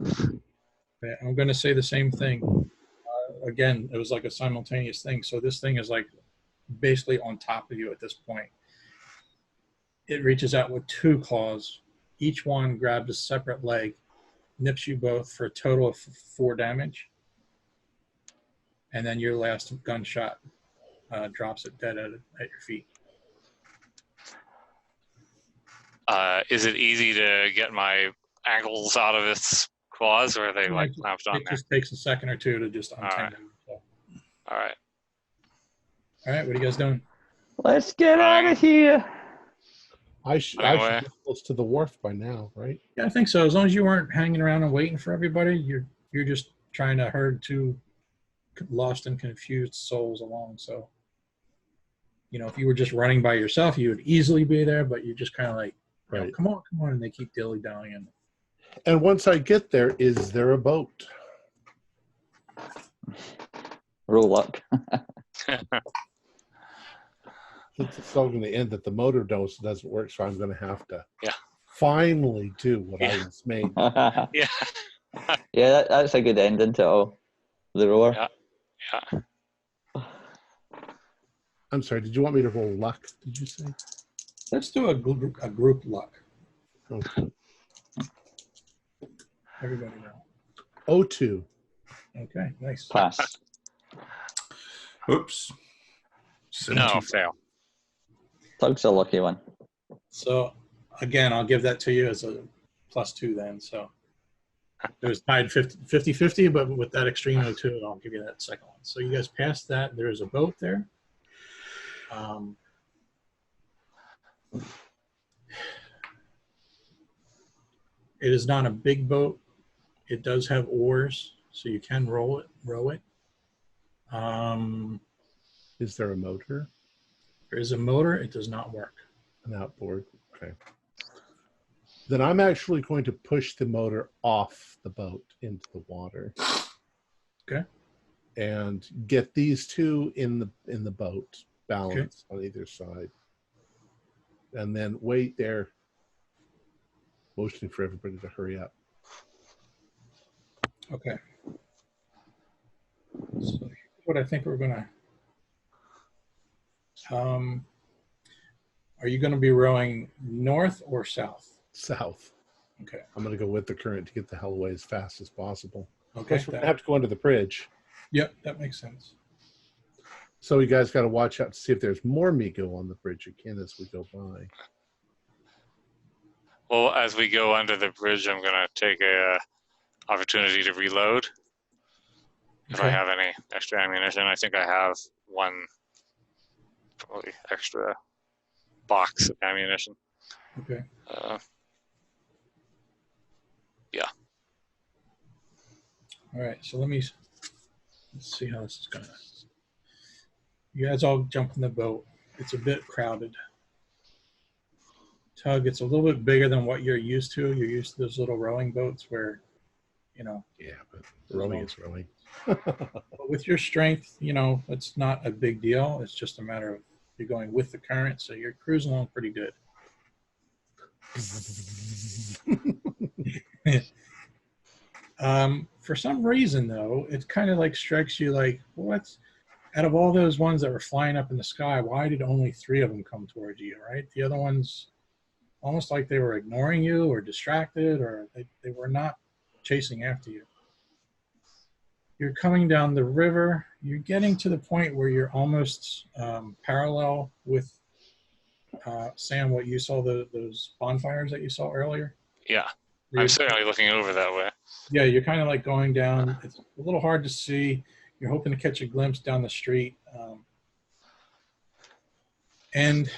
Okay, I'm going to say the same thing. Again, it was like a simultaneous thing. So this thing is like basically on top of you at this point. It reaches out with 2 claws. Each one grabs a separate leg, nips you both for a total of 4 damage. And then your last gunshot drops it dead at your feet. Is it easy to get my ankles out of its claws, or are they like clamped on It there? just takes a second or two to just untangle. All right. All right, what are you guys doing? Let's get out of here. I should Anyway. be close to the wharf by now, right? Yeah, I think so. As long as you weren't hanging around and waiting for everybody, you're just trying to herd 2 lost and confused souls along. So, you know, if you were just running by yourself, you would easily be there, but you're just kind of like, you know, Right. come on, and they keep dilly-dallying. And once I get there, is there a boat? Roll luck. It's all going to end that the motor doesn't work, so I'm going to have to Yeah. finally do what I was made. Yeah. Yeah, that's a good ending to all. The roar. Yeah. Yeah. I'm sorry, did you want me to roll luck, did you say? Let's do a group luck. Okay. Everybody roll. 02. Okay, nice. Pass. Oops. No, 75. fail. Tug's a lucky one. So, again, I'll give that to you as a +2 then. So, it was tied 50-50, but with that extreme 02, I'll give you that second one. So, you guys passed that. There is a boat there. It is not a big boat. It does have oars, so you can row it. Is there a motor? There is a motor. It does not work. An outboard? Okay. Then I'm actually going to push the motor off the boat into the water. Okay. And get these 2 in the boat, balanced on either side. And then wait there, motioning for everybody to hurry up. Okay. So here's what I think we're gonna. Are you going to be rowing north or south? South. Okay. I'm going to go with the current to get the hell away as fast as possible. Okay. Plus, we're going to have to go under the bridge. Yep, that makes sense. So you guys got to watch out to see if there's more Migo on the bridge again as we go by. Well, as we go under the bridge, I'm gonna take a opportunity to reload. If I Okay. have any extra ammunition, I think I have 1 probably extra box of ammunition. Okay. Yeah. All right. So let's see how this is going. You guys all jump in the boat. It's a bit crowded. Tug, it's a little bit bigger than what you're used to. You're used to those little rowing boats where, you know. Yeah, but rowing is rowing. But with your strength, you know, it's not a big deal. It's just a matter of you're going with the current, so you're cruising along pretty good. For some reason, though, it kind of like strikes you like, what's out of all those ones that were flying up in the sky, why did only 3 of them come towards you, right? The other ones, almost like they were ignoring you or distracted, or they were not chasing after you. You're coming down the river. You're getting to the point where you're almost parallel with, Sam, what you saw, those bonfires that you saw earlier. Yeah. I'm certainly looking over that way. Yeah, you're kind of like going down. It's a little hard to see. You're hoping to catch a glimpse down the street. And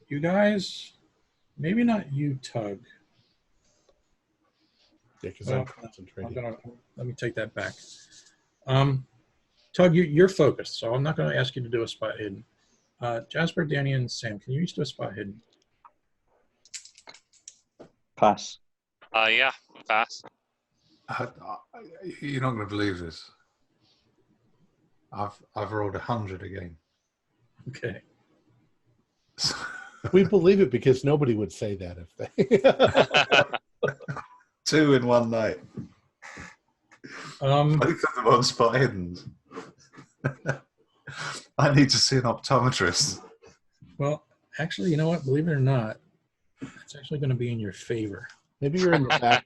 you guys, maybe not you, Tug, Yeah, because Well, I'm concentrating. Let me take that back. Tug, you're focused, so I'm not going to ask you to do a spot hidden. Jasper, Danny, and Sam, can you each do a spot hidden? Pass. Yeah, pass. You're not going to believe this. I've rolled 100 again. Okay. We believe it because nobody would say that if they. 2 in one night. Both of them on spot hidden. I need to see an optometrist. Well, actually, you know what? Believe it or not, it's actually going to be in your favor. Maybe you're in the back.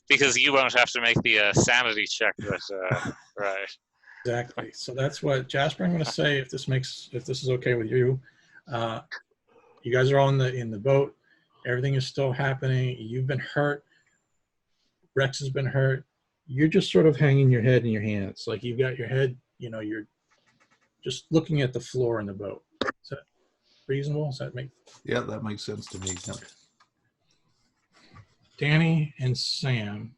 Because you won't have to make the sanity check. But right. Exactly. So that's what Jasper. I'm going to say if this is okay with you. You guys are all in the boat. Everything is still happening. You've been hurt. Rex has been hurt. You're just sort of hanging your head in your hands, like you've got your head. You're just looking at the floor in the boat. Is that reasonable? Does that make? Yeah, that makes sense to me. Yeah. Danny and Sam,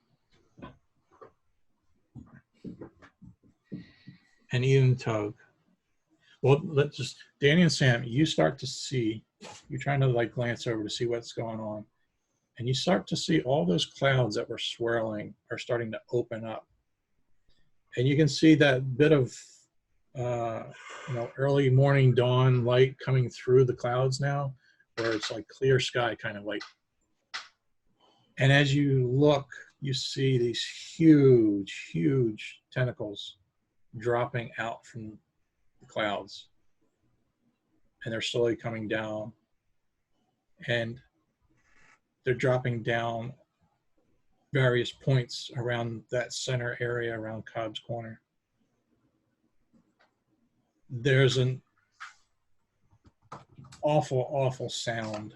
and even Tug. Well, Danny and Sam, you start to see, you're trying to like glance over to see what's going on. And you start to see all those clouds that were swirling are starting to open up. And you can see that bit of, early morning dawn light coming through the clouds now, where it's like clear sky kind of light. And as you look, you see these huge, huge tentacles dropping out from the clouds, and they're slowly coming down, and they're dropping down various points around that center area around Cobb's Corner. There's an awful, awful sound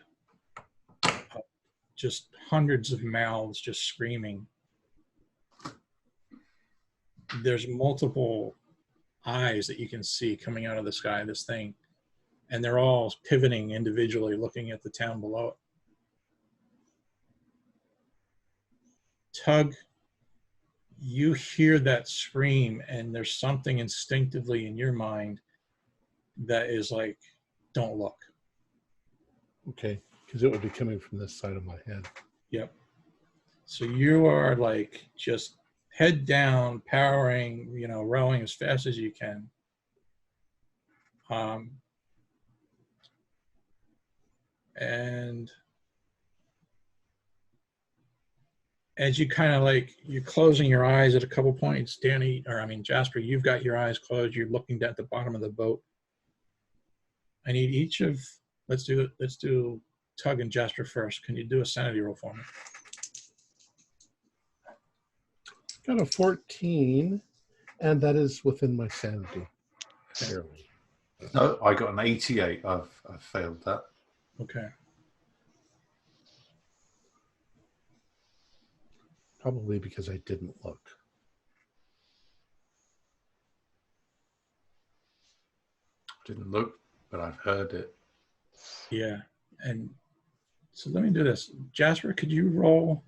of just hundreds of mouths just screaming. There's multiple eyes that you can see coming out of the sky of this thing, and they're all pivoting individually, looking at the town below it. Tug, you hear that scream, and there's something instinctively in your mind that is like, don't look. Okay, because it would be coming from this side of my head. Yep. So you are like just head down, powering, rowing as fast as you can. And as you kind of you're closing your eyes at a couple points, Jasper, you've got your eyes closed. You're looking at the bottom of the boat. I need each of, let's do Tug and Jasper first. Can you do a sanity roll for me? Got a 14, and that is within my sanity. Barely. No, I got an 88. I've failed that. Okay. Probably because I didn't look. Didn't look, but I've heard it. Yeah. And so let me do this. Jasper, could you roll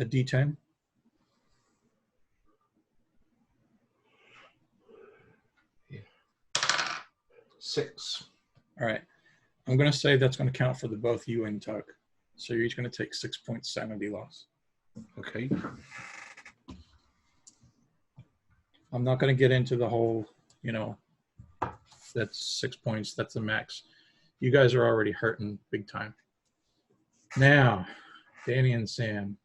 a D10? Yeah. 6. All right. I'm going to say that's going to count for both you and Tug. So you're each going to take 6 points sanity loss. Okay. I'm not going to get into the whole, that's 6 points. That's the max. You guys are already hurting big time. Now, Danny and Sam,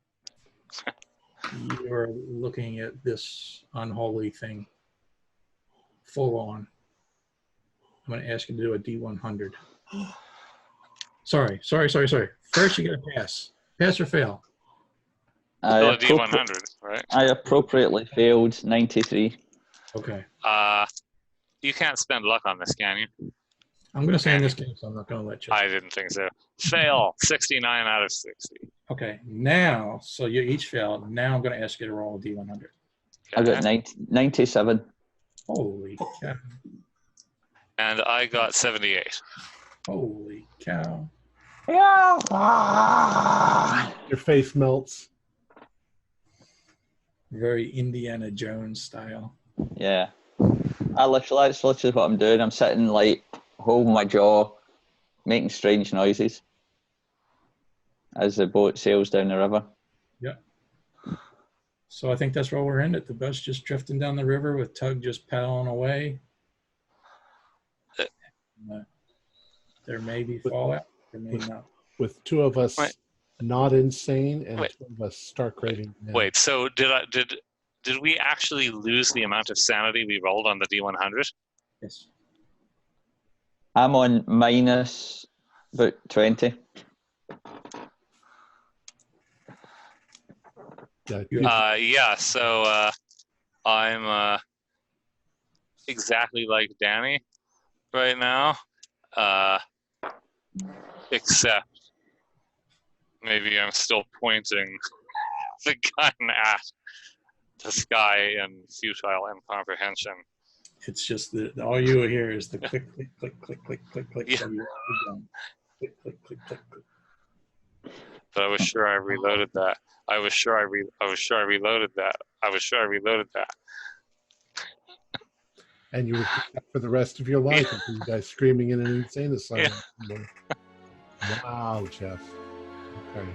you are looking at this unholy thing full on. I'm going to ask you to do a D100. Sorry. First, you got to pass. Pass or fail. Still a D100, right? I appropriately failed 93. Okay. You can't spend luck on this, can you? I'm going to say in this game, so I'm not going to let you. I didn't think so. Fail. 69 out of 60. Okay. Now, so you each failed. Now I'm going to ask you to roll a D100. Okay. I got 97. Holy cow. And I got 78. Holy cow. You're Your face melts. Very Indiana Jones style. Yeah. That's literally what I'm doing. I'm sitting like holding my jaw, making strange noises as the boat sails down the river. Yeah. So I think that's where we're in it. The boat's just drifting down the river with Tug just paddling away. There may be fallout. There may not. With two of us not insane and Wait. two of us stark raving. Wait, so did we actually lose the amount of sanity we rolled on the D100? Yes. I'm on minus about 20. Yeah, So I'm exactly like Danny right now, except maybe I'm still pointing the gun at the sky in futile incomprehension. It's just that all you hear is the click, click, click, click, click, click, click. Yeah. of your gun. Click, click, click, click, click. But I was sure I reloaded that. I was sure I reloaded that. and you would do that for the rest of your life until you guys screaming in an insane asylum. Yeah. Wow, Jeff. Okay.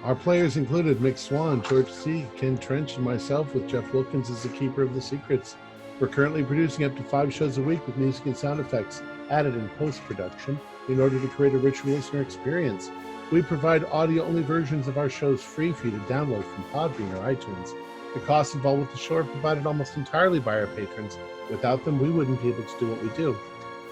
Our players included Mick Swan, George C., Ken Trench, and myself, with Jeff Wilkins as the keeper of the secrets. We're currently producing up to 5 shows a week with music and sound effects added in post-production in order to create a richer listener experience. We provide audio-only versions of our shows free for you to download from Podbean or iTunes. The costs involved with the show are provided almost entirely by our patrons. Without them, we wouldn't be able to do what we do.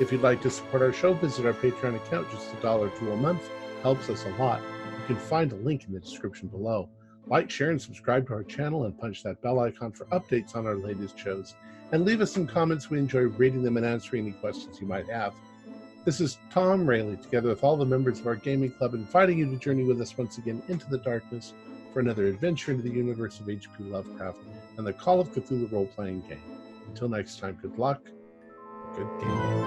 If you'd like to support our show, visit our Patreon account. Just $1 or $2 a month helps us a lot. You can find a link in the description below. Like, share, and subscribe to our channel, and punch that bell icon for updates on our latest shows. And leave us some comments. We enjoy reading them and answering any questions you might have. This is Tom Rayleigh, together with all the members of our gaming club, inviting you to journey with us once again into the darkness for another adventure into the universe of H.P. Lovecraft and the Call of Cthulhu role-playing game. Until next time, good luck, good gaming.